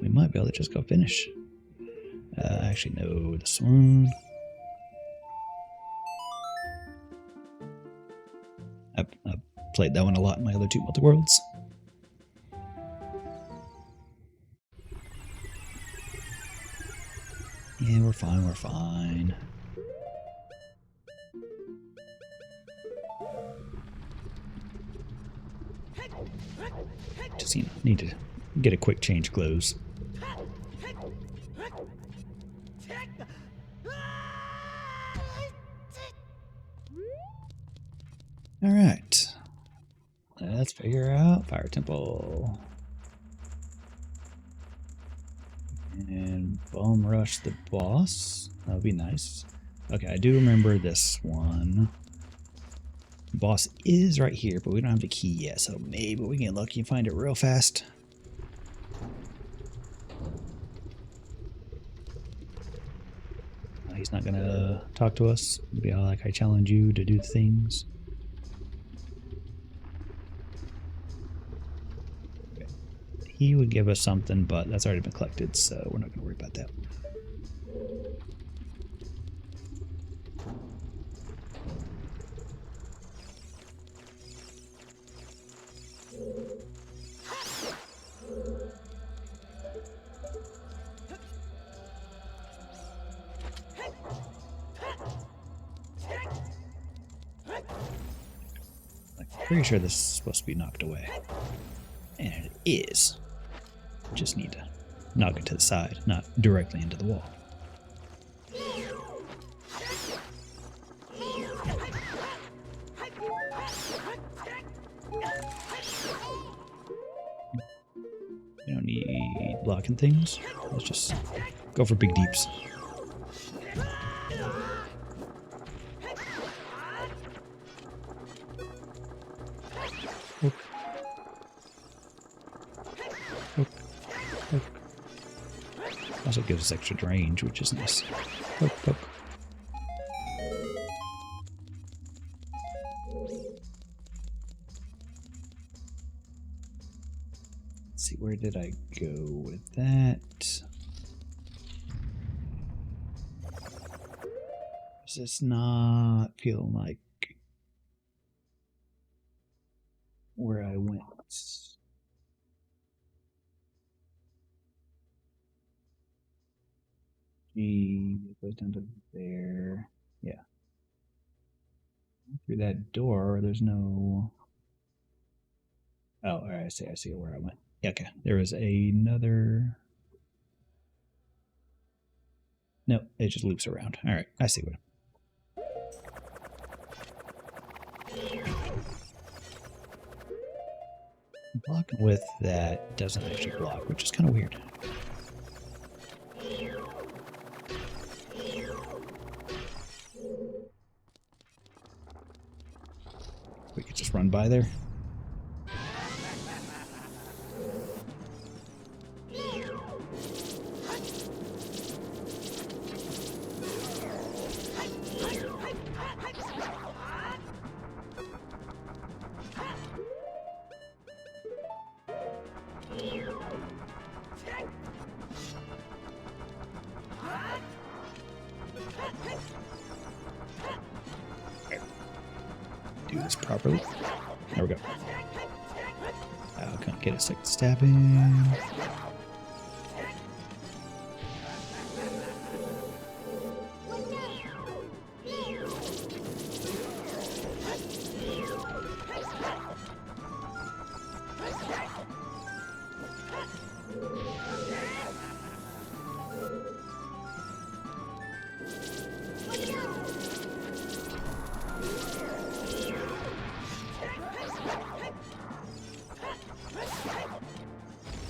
we might be able to just go finish. Actually, no, this one. I played that one a lot in my other two Multiworlds. Yeah, we're fine, we're fine. Just, you know, need to get a quick change of clothes. Alright. Let's figure out Fire Temple. And bomb rush the boss. That would be nice. Okay, I do remember this one. The boss is right here, but we don't have the key yet, so maybe we can get lucky and find it real fast. He's not gonna talk to us. He'll be all like, I challenge you to do things. Okay. He would give us something, but that's already been collected, so we're not gonna worry about that. Pretty sure this is supposed to be knocked away. And it is. Just need to knock it to the side, not directly into the wall. blocking things. Let's just go for big deeps. Oop. Oop. Oop. Also gives us extra range, which is nice. Poke, poke. Let's see, where did I go with that? Does this not feel like where I went? G goes down to there. Yeah. Through that door, there's no... Oh, alright, I see where I went. Yeah, okay. There was another... No, it just loops around. Alright, I see what... Blocking with that doesn't actually block, which is kind of weird. We could just run by there. Do this properly. There we go. Oh, can't get a second stab in.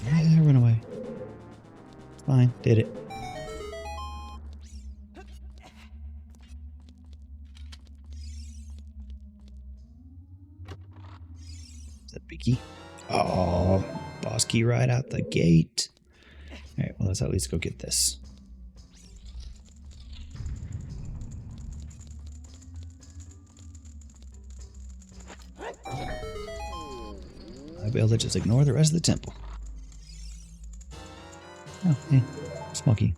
Yeah, run away. Fine, did it. Is that big key? Oh, boss key right out the gate. Alright, well, let's at least go get this. I'll be able to just ignore the rest of the temple. Oh, hey, Smoky.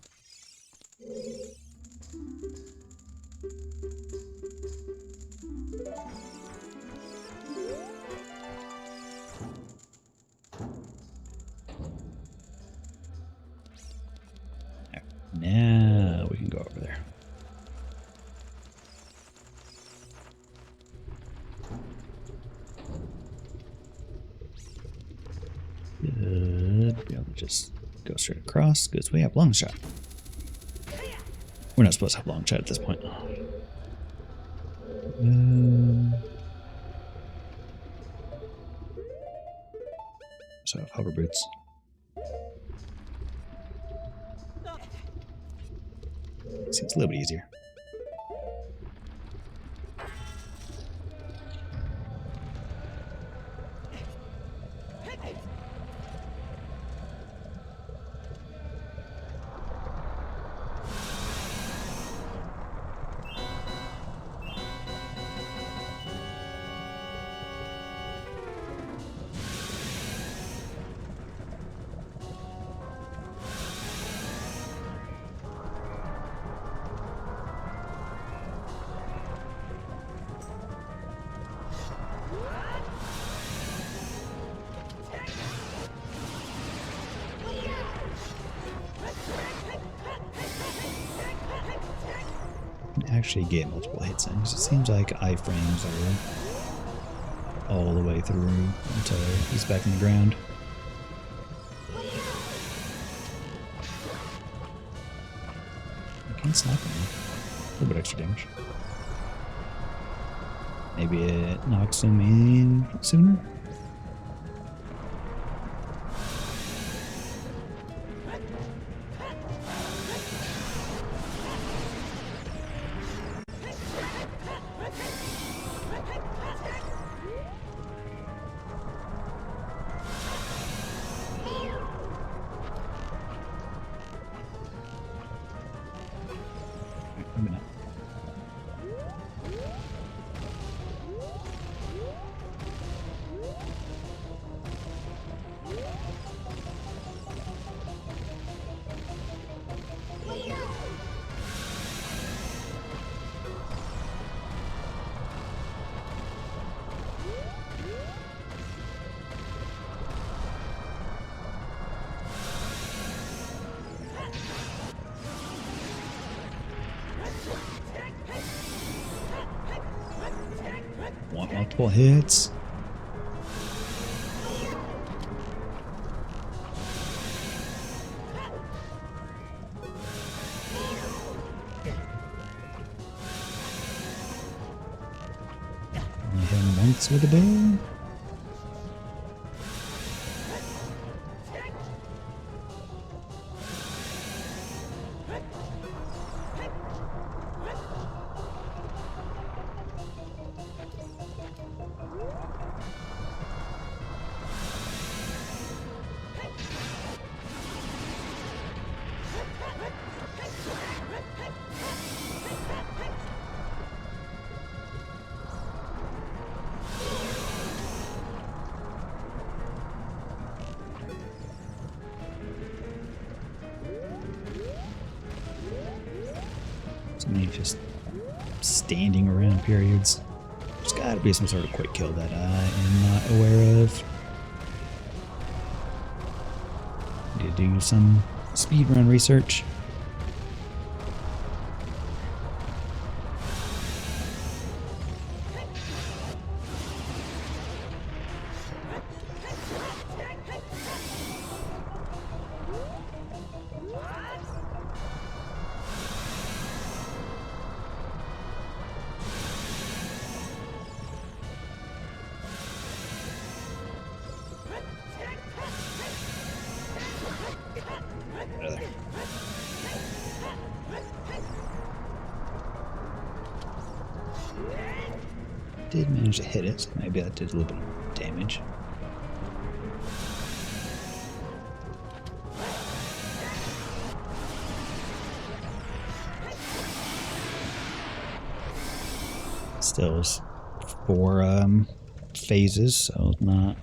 Now we can go over there. Good. Be able to just go straight across because we have long shot. We're not supposed to have long shot at this point. So I have hover boots. Seems a little bit easier. Actually get multiple hits in, because it seems like iframes are all the way through until he's back in the ground. I can't snipe him. A little bit extra damage. Maybe it knocks him in sooner? Want multiple hits. Only hit him once with a bow. So many just standing around periods. There's gotta be some sort of quick kill that I am not aware of. Need to do some speedrun research. Did manage to hit it, so maybe that did a little bit of damage. Still is 4 phases, so not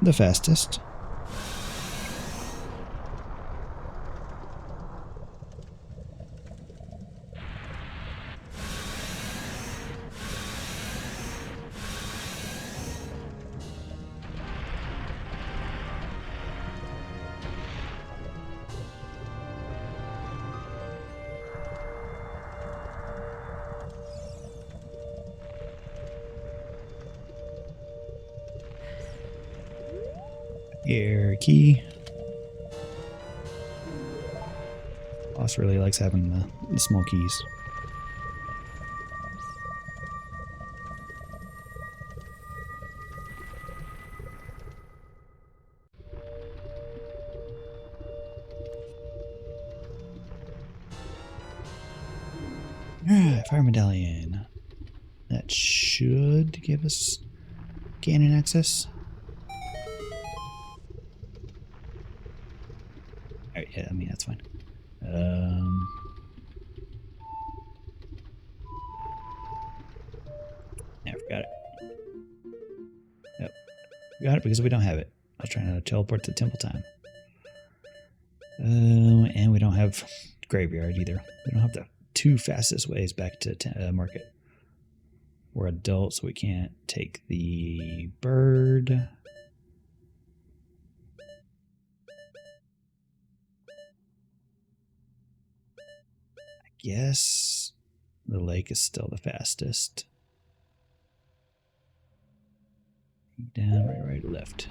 the fastest. Air key. Boss really likes having the small keys. Alright, fire medallion. That should give us cannon access. Alright, yeah, I mean, that's fine. Yeah, I forgot it. Yep. Forgot it because we don't have it. I was trying to teleport to Temple Time. And we don't have Graveyard either. We don't have the 2 fastest ways back to Market. We're adults, so we can't take the bird. I guess the lake is still the fastest. Down, right, left.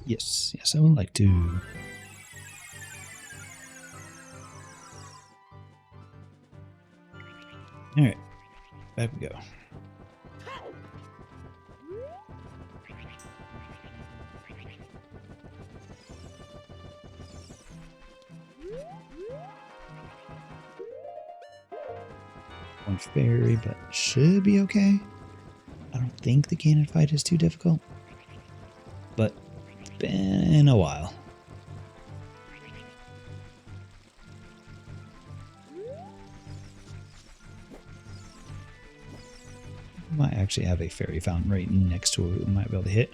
Yes, yes, I would like to. Alright, back we go. One fairy, but should be okay. I don't think the cannon fight is too difficult, but it's been a while. Might actually have a fairy fountain right next to it we might be able to hit.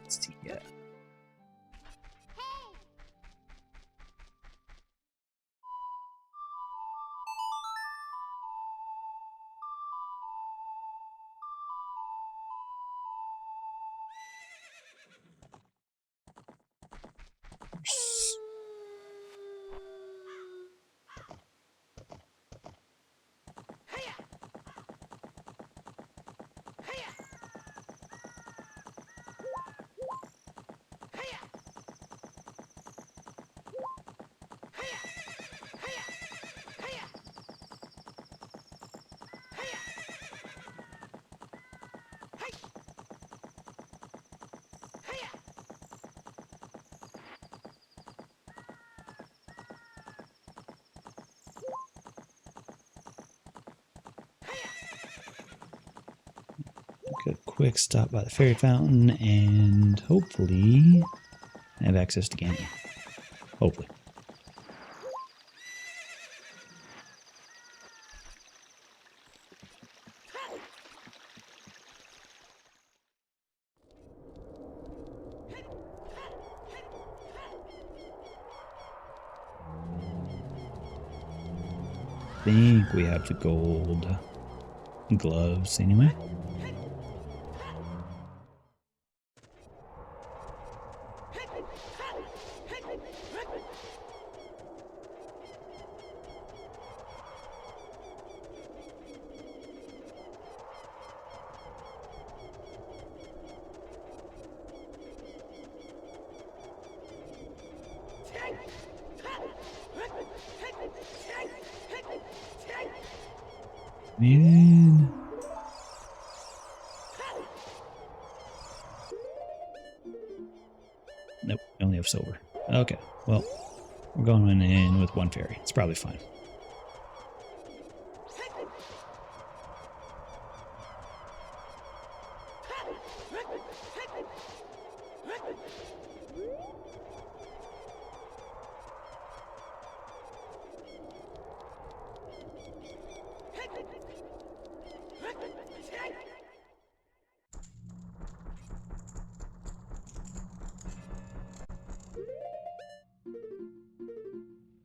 Let's see, yeah. A quick stop by the fairy fountain and hopefully have access to Ganon. Hopefully. I think we have the gold gloves anyway. Man. Nope, we only have silver. Okay, well, we're going in with one fairy. It's probably fine.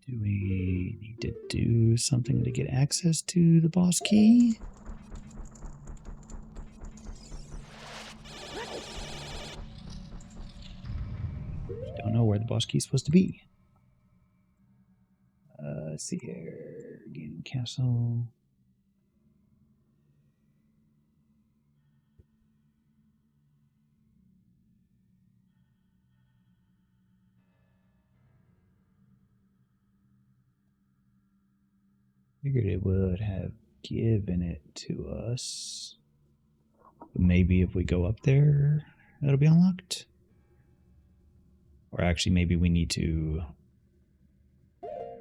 Do we need to do something to get access to the boss key? Don't know where the boss key is supposed to be. Let's see here. Ganon Castle. Figured it would have given it to us. But maybe if we go up there, it'll be unlocked. Or actually, maybe we need to...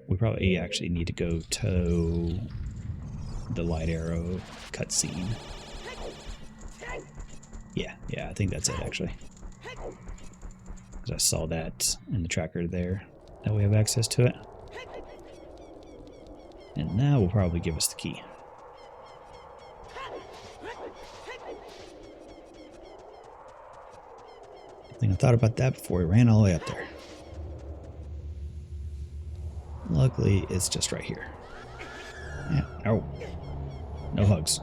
We probably actually need to go to the light arrow cutscene. Yeah, I think that's it actually. Because I saw that in the tracker there, that we have access to it. And now will probably give us the key. I think I thought about that before we ran all the way up there. Luckily, it's just right here. Yeah, no hugs.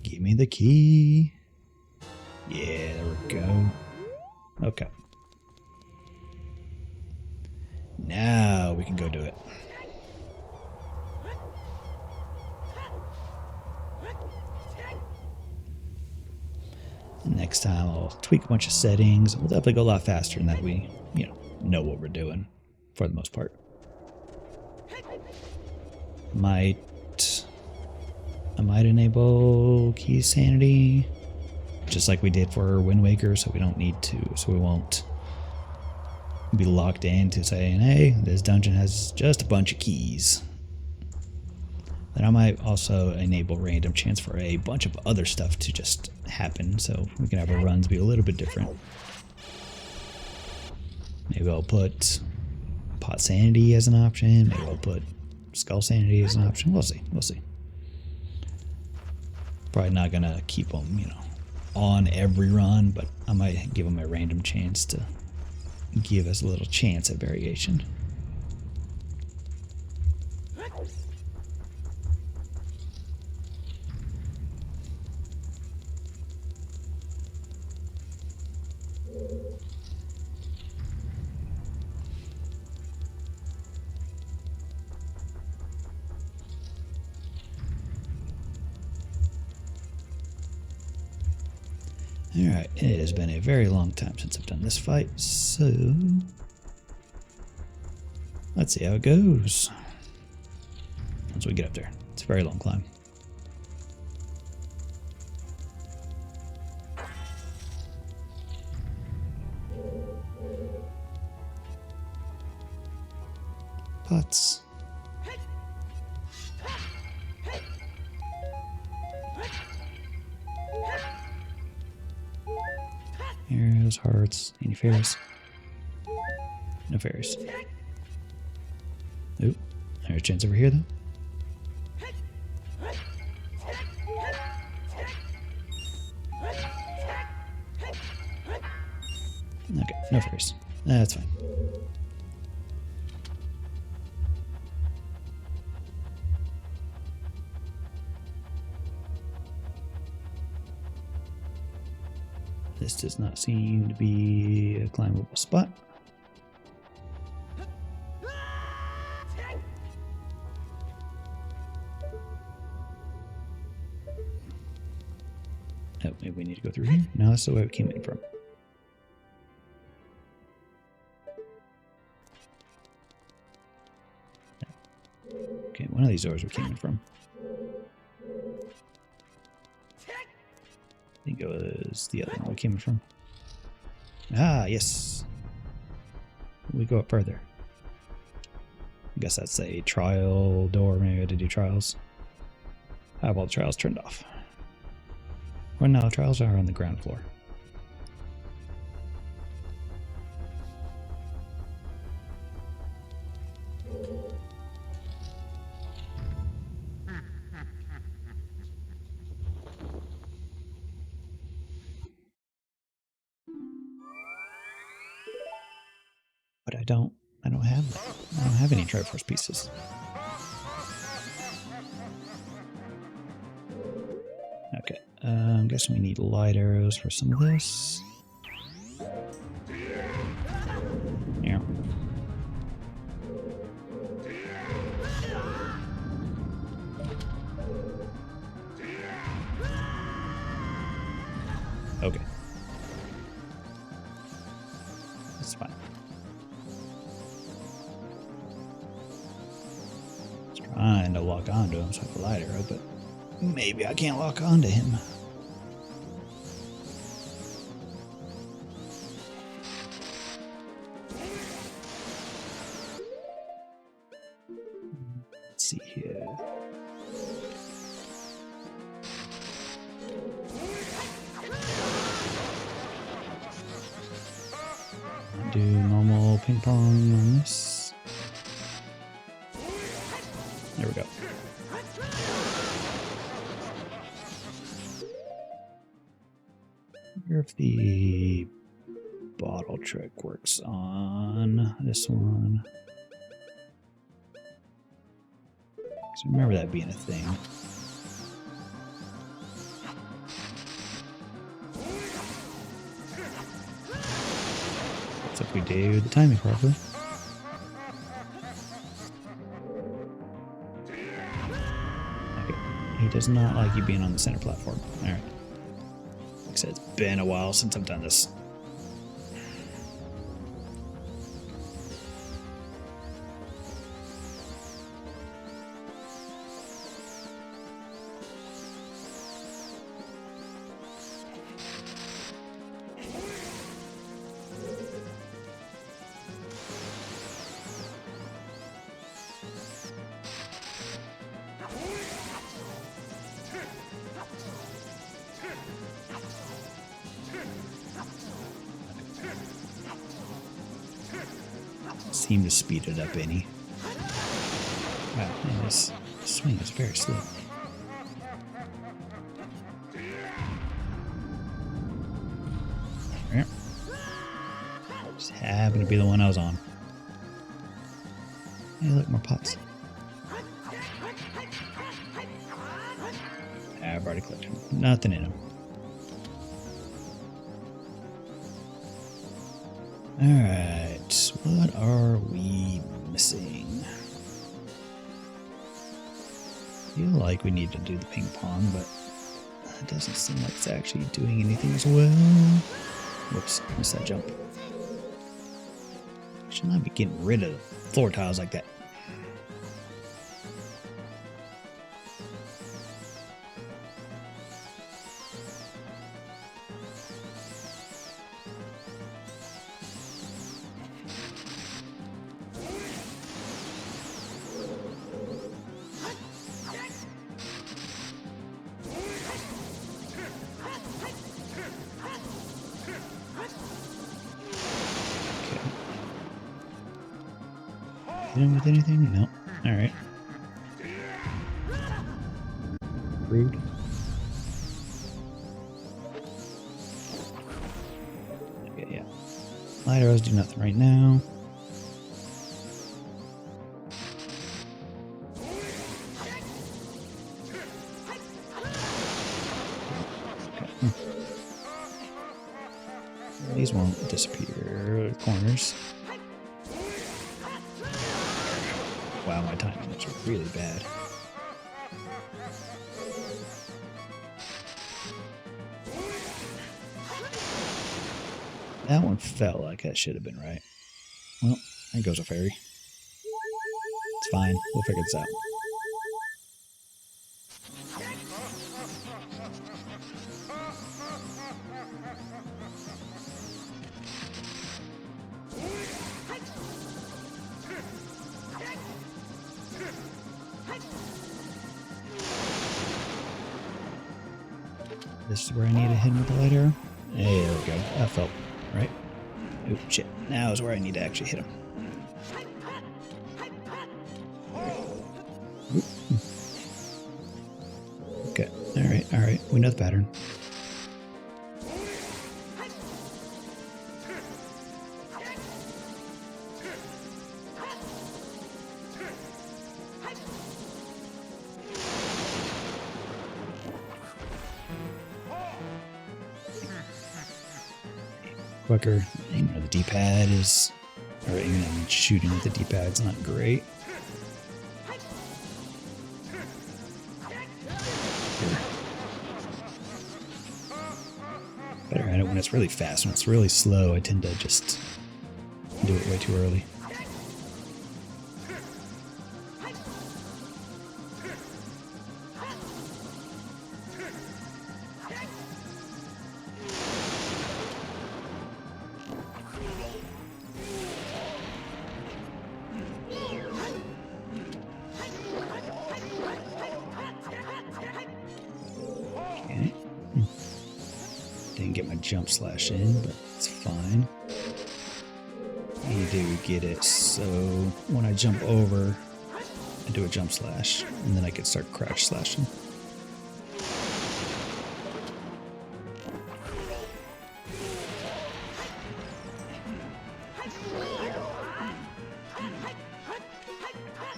Give me the key. Yeah, there we go. Okay. Now we can go do it. Next time I'll tweak a bunch of settings. We'll definitely go a lot faster, and that we, know what we're doing for the most part. I might enable key sanity, just like we did for Wind Waker, so we don't need to, so we won't be locked into saying, hey, this dungeon has just a bunch of keys. Then I might also enable random chance for a bunch of other stuff to just happen, so we can have our runs be a little bit different. Maybe I'll put pot sanity as an option, maybe I'll put skull sanity as an option. We'll see, we'll see. Probably not gonna keep them, on every run, but I might give them a random chance to give us a little chance at variation. Alright, it has been a very long time since I've done this fight, so let's see how it goes once we get up there. It's a very long climb. Pots. Arrows, hearts, any fairies? No fairies. Oop, there's a chance over here though. Okay, no fairies. That's fine. This does not seem to be a climbable spot. Oh, maybe we need to go through here. No, that's the way we came in from. Okay, one of these doors we came in from. I think it was the other one we came from. Ah, yes. We go up further. I guess that's a trial door. Maybe I had to do trials. I have all the trials turned off. Or no, trials are on the ground floor. But I don't have any Triforce pieces. Okay, I'm guessing we need light arrows for some of this. Yeah. Okay. That's fine. Trying to lock onto him so I can light arrow, but maybe I can't lock onto him. Let's see here. Do normal ping pong on this. There we go. I wonder if the bottle trick works on this one. I remember that being a thing. Looks like we do the timing properly. Okay. He does not like you being on the center platform. Alright. said, it's been a while since I've done this. Seem to speed it up any. Wow, man, this swing is very slow. Right. Just happened to be the one I was on. Hey, look, more pots. I've already collected them. Nothing in them. Alright, what are we missing? I feel like we need to do the ping pong, but it doesn't seem like it's actually doing anything as well. Whoops, missed that jump. I should not be getting rid of floor tiles like that. Hit him with anything? No. Alright. Rude. Okay, yeah. Light arrows do nothing right now. Okay. These won't disappear. Corners. Wow, my timing is really bad. That one felt like that should have been right. Well, there goes a fairy. It's fine. We'll figure this out. This is where I need to hit him with the light arrow. Hey, there we go. That felt right. Oh, shit. Now is where I need to actually hit him. Oop. Okay. Alright, alright. We know the pattern. Quicker. You know, the D-pad is, or even shooting with the D-pad's not great. Better at it when it's really fast. When it's really slow, I tend to just do it way too early. Okay. Didn't get my jump slash in, but it's fine. You do get it, so when I jump over, I do a jump slash, and then I can start crouch slashing.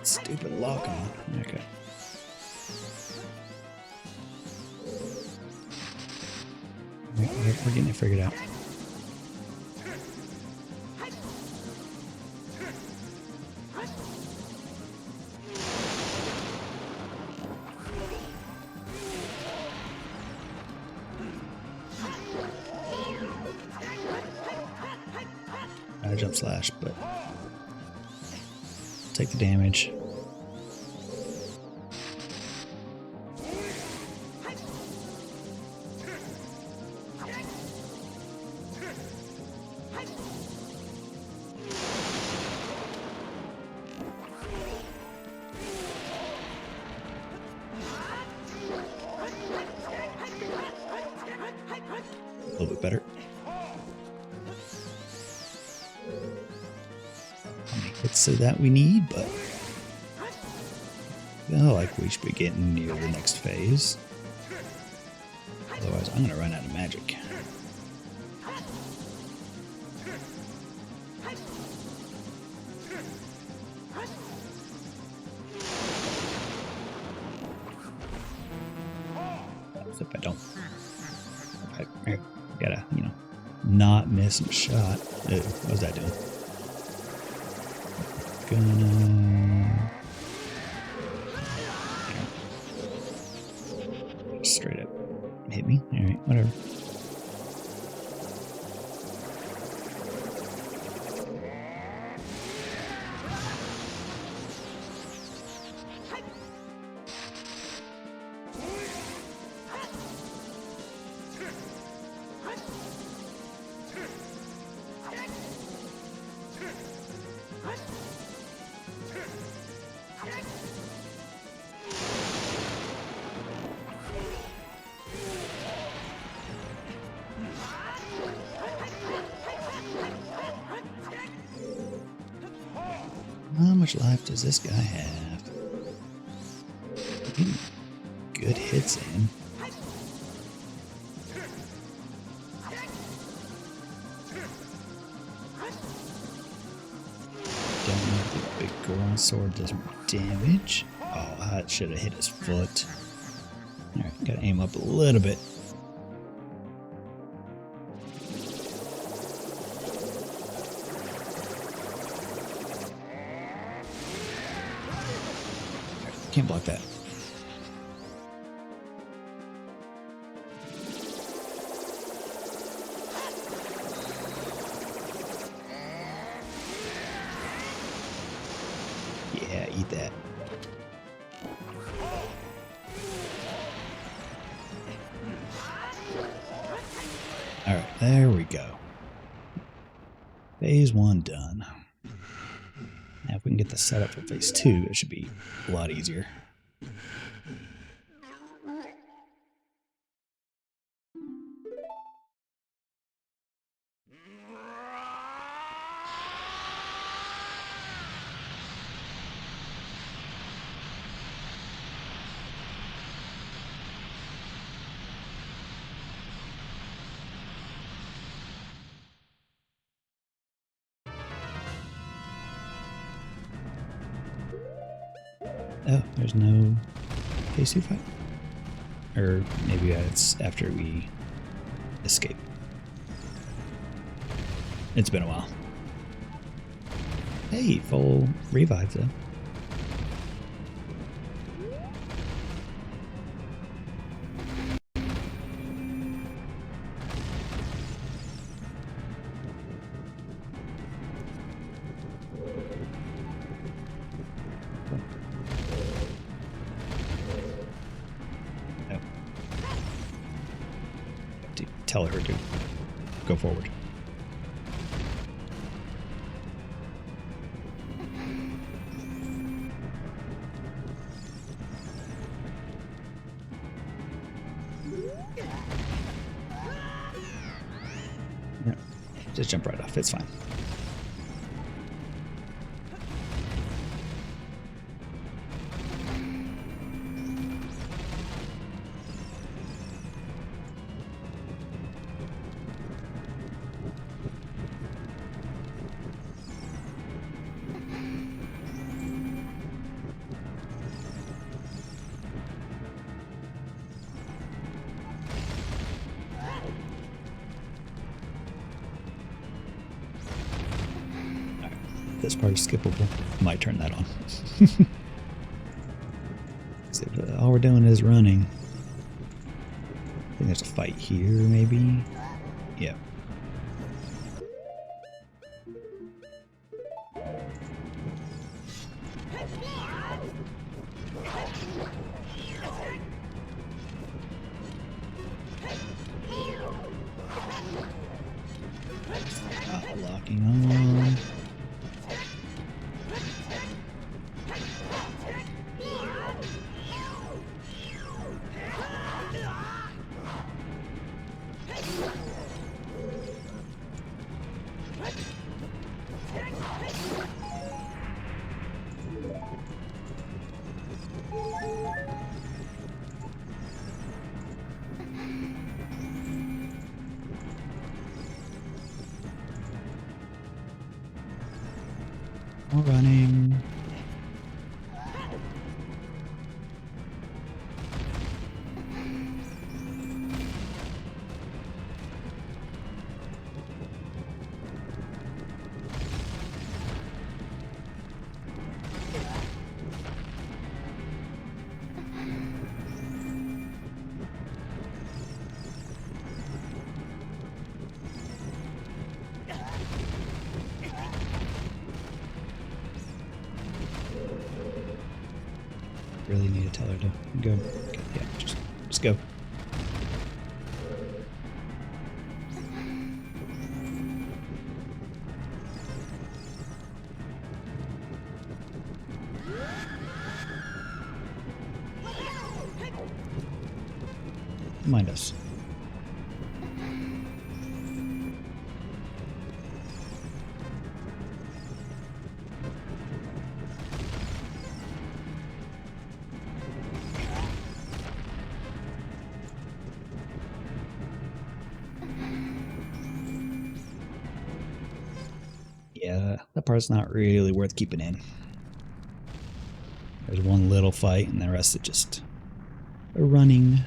Stupid lock on. Okay. We're getting it figured out. out of jump slash, but take the damage. A little bit better. How many hits of that we need, but I feel like we should be getting near the next phase. Otherwise, I'm gonna run out of magic. If I don't, I gotta, you know, not miss a shot. Ew, what was that doing? Gonna straight up hit me. All right, whatever. How much life does this guy have? Ooh, good hits in. Don't know if the big Goron sword does more damage. Oh, that should have hit his foot. Alright, gotta aim up a little bit. Can't block that. Yeah, eat that. Alright, there we go. Phase 1 done. Now if we can get the setup for phase 2, it should be a lot easier. Oh, there's no phase 2 fight? Or maybe it's after we escape. It's been a while. Hey, full revive though. Tell her to go forward. No, just jump right off. It's fine. This part is skippable. Might turn that on. All we're doing is running. I think there's a fight here, maybe? Yeah. Hang on. More running. Really need to tell her to go. Okay, yeah, just go. Mind us. Yeah, that part's not really worth keeping in. There's one little fight, and the rest is just running.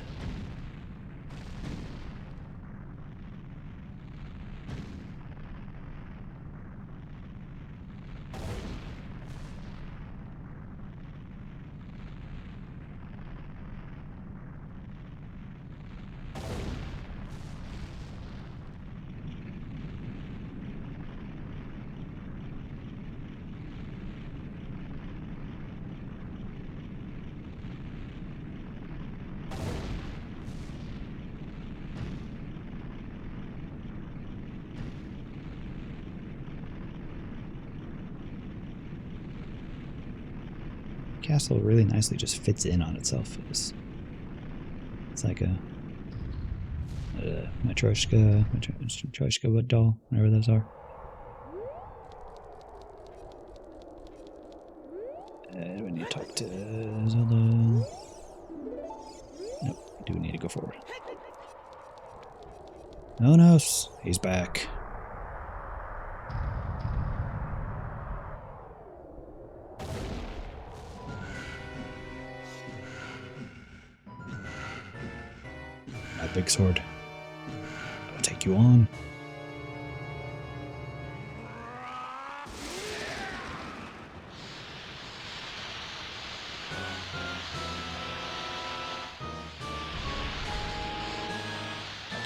Castle really nicely just fits in on itself. It's like a Matryoshka doll, whatever those are. Do I need to talk to Zelda? Nope. Do we need to go forward? Oh no, he's back. Big sword. I'll take you on.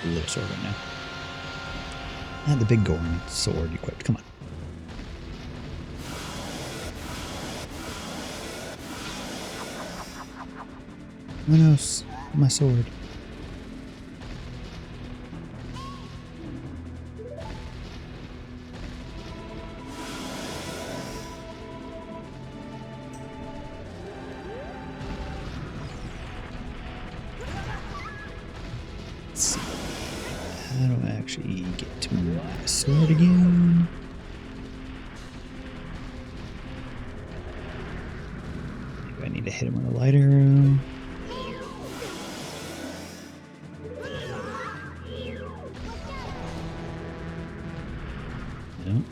Do a little sword right now. And the big Gorn sword equipped. Come on. Manos, my sword. How do I actually get to my sword again? Maybe I need to hit him with a light arrow. Nope.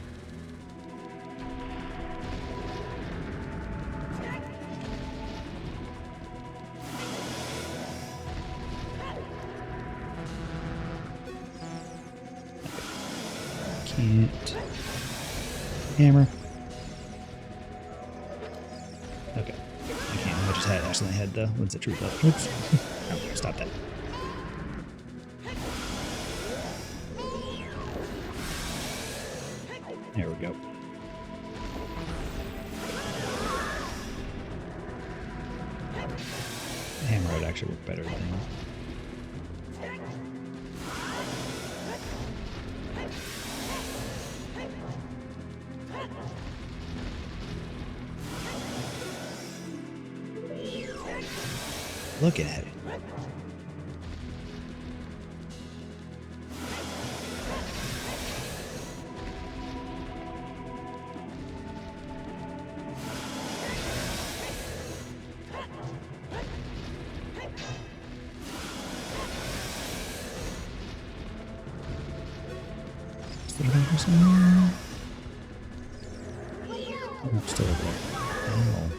Can't. Hammer. Okay. I can't. I just accidentally had the what's the truth up. Oops. Oh, stop that. There we go. The hammer would actually work better than looking at it. Somewhere. Oh, still over there. Oh.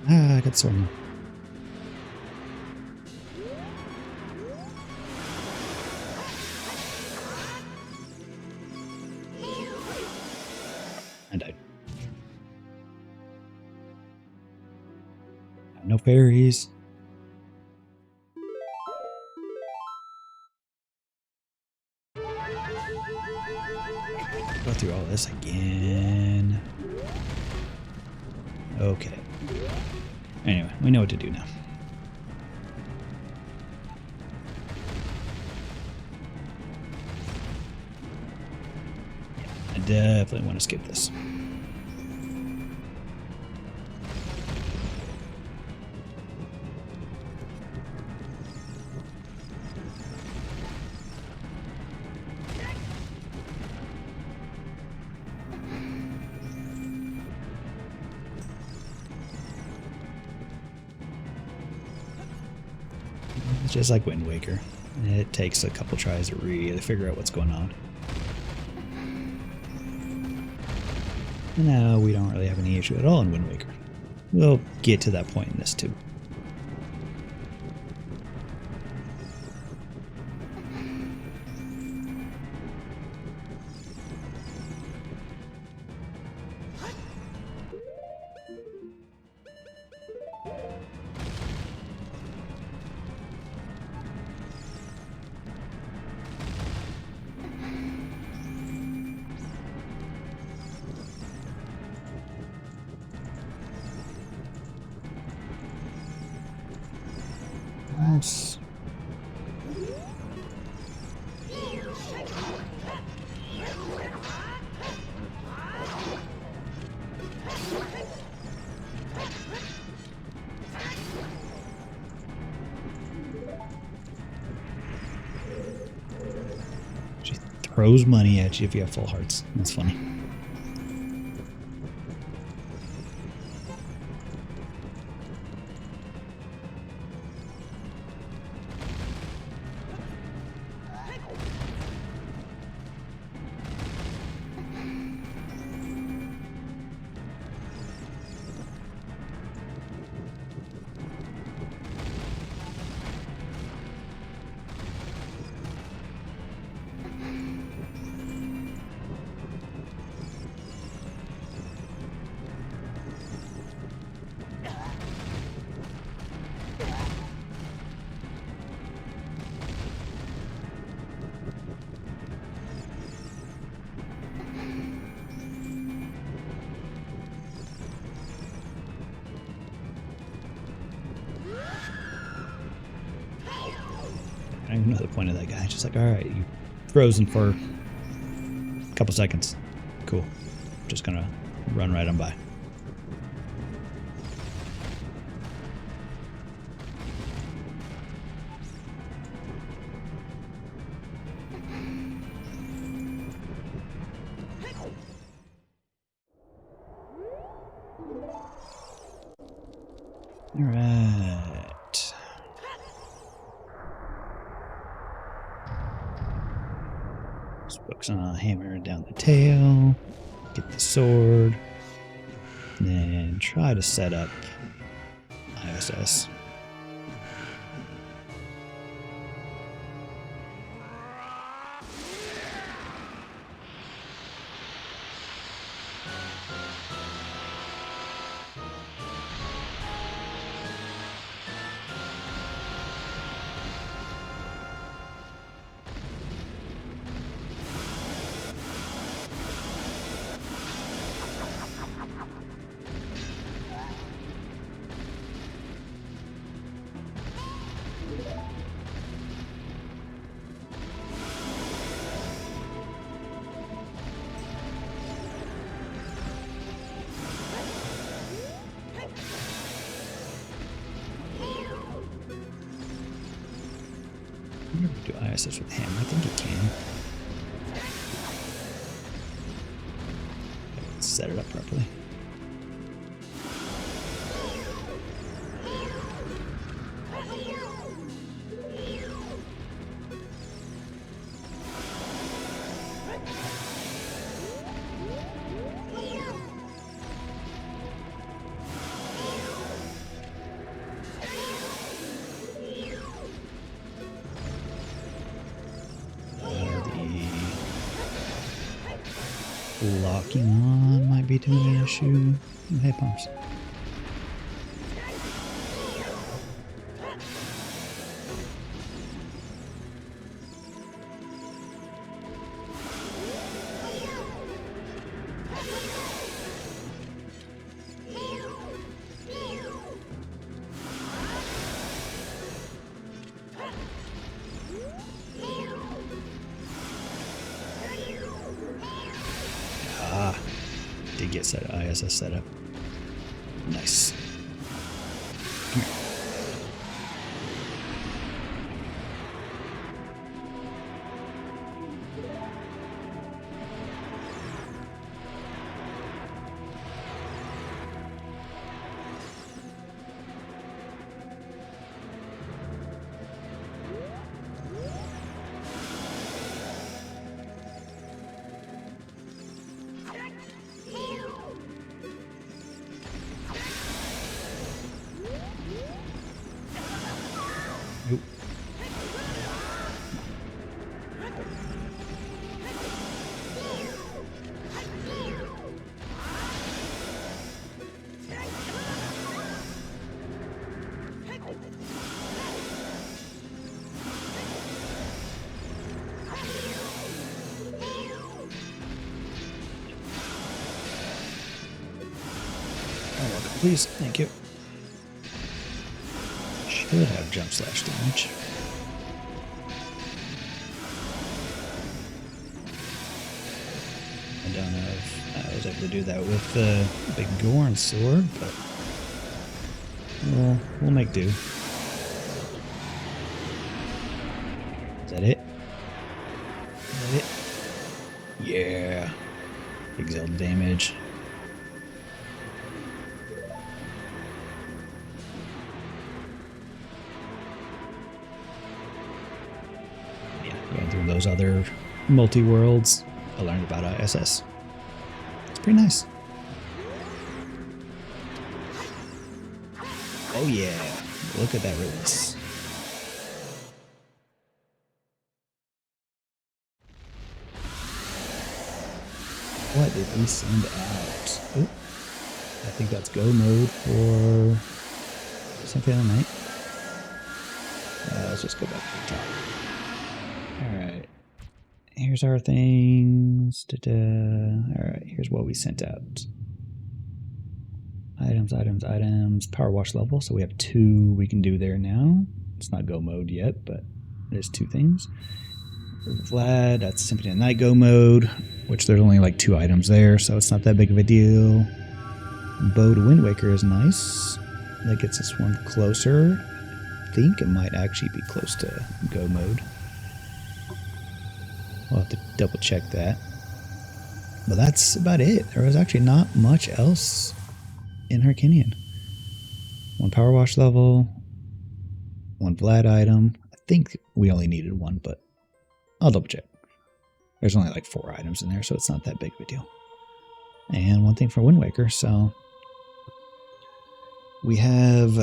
I got some. I died. No fairies. Go through all this again. Okay. Anyway, we know what to do now. I definitely want to skip this. It's just like Wind Waker. It takes a couple tries to really figure out what's going on. And now we don't really have any issue at all in Wind Waker. We'll get to that point in this too. Yes. She throws money at you if you have full hearts. That's funny. I don't even know the point of that guy. Just like, alright, you frozen for a couple seconds. Cool. Just gonna run right on by. Alright. Let's focus on a hammer down the tail. Get the sword. And then try to set up ISS. Do ISS with hammer? I think it can. Let's set it up properly. Locking on might be doing an issue. Hey, pumps. Did get set ISS set up. Nice. Come here. Nope. Oh, please, thank you. Should have jump slash damage. I don't know if I was able to do that with the big Gorn sword, but we'll make do. Is that it? Is that it? Yeah. Big Zelda damage. Going through those other multi-worlds, I learned about ISS. It's pretty nice. Oh yeah, look at that release. What did we send out? Oh, I think that's go mode for Symphony of the Night. Let's just go back to the top. Alright, here's our things. Alright, here's what we sent out. Items, power wash level. So we have 2 we can do there now. It's not go mode yet, but there's 2 things. Vlad, that's Symphony of the Night go mode, which there's only like 2 items there, so it's not that big of a deal. Bow to Wind Waker is nice. That gets us one closer. I think it might actually be close to go mode. We'll have to double check that. But that's about it. There was actually not much else in Harkinian. 1 power wash level, 1 Vlad item. I think we only needed 1, but I'll double check. There's only like 4 items in there, so it's not that big of a deal. And 1 thing for Wind Waker, so we have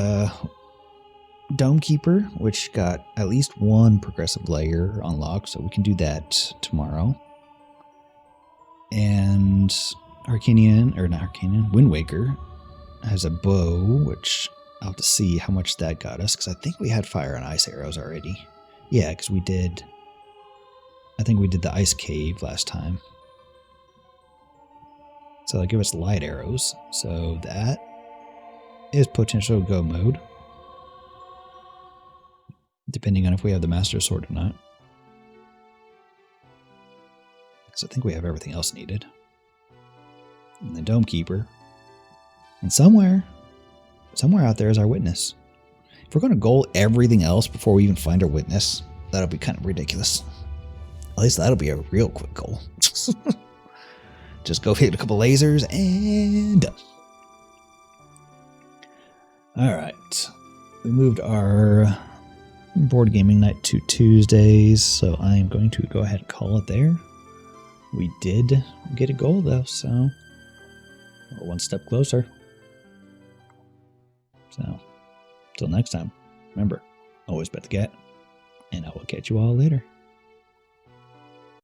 Dome Keeper, which got at least 1 progressive layer unlocked, so we can do that tomorrow. And Wind Waker has a bow, which I'll have to see how much that got us, because I think we had fire and ice arrows already. Yeah, because I think we did the ice cave last time. So they'll give us light arrows, so that is potential go mode. Depending on if we have the Master Sword or not. Because I think we have everything else needed. And the Dome Keeper. And somewhere out there is our witness. If we're going to goal everything else before we even find our witness, that'll be kind of ridiculous. At least that'll be a real quick goal. Just go hit a couple lasers and done. Alright. We moved our board gaming night to Tuesdays, so I am going to go ahead and call it there. We did get a goal though, so we're one step closer. So, until next time, remember, always bet the cat, and I will catch you all later.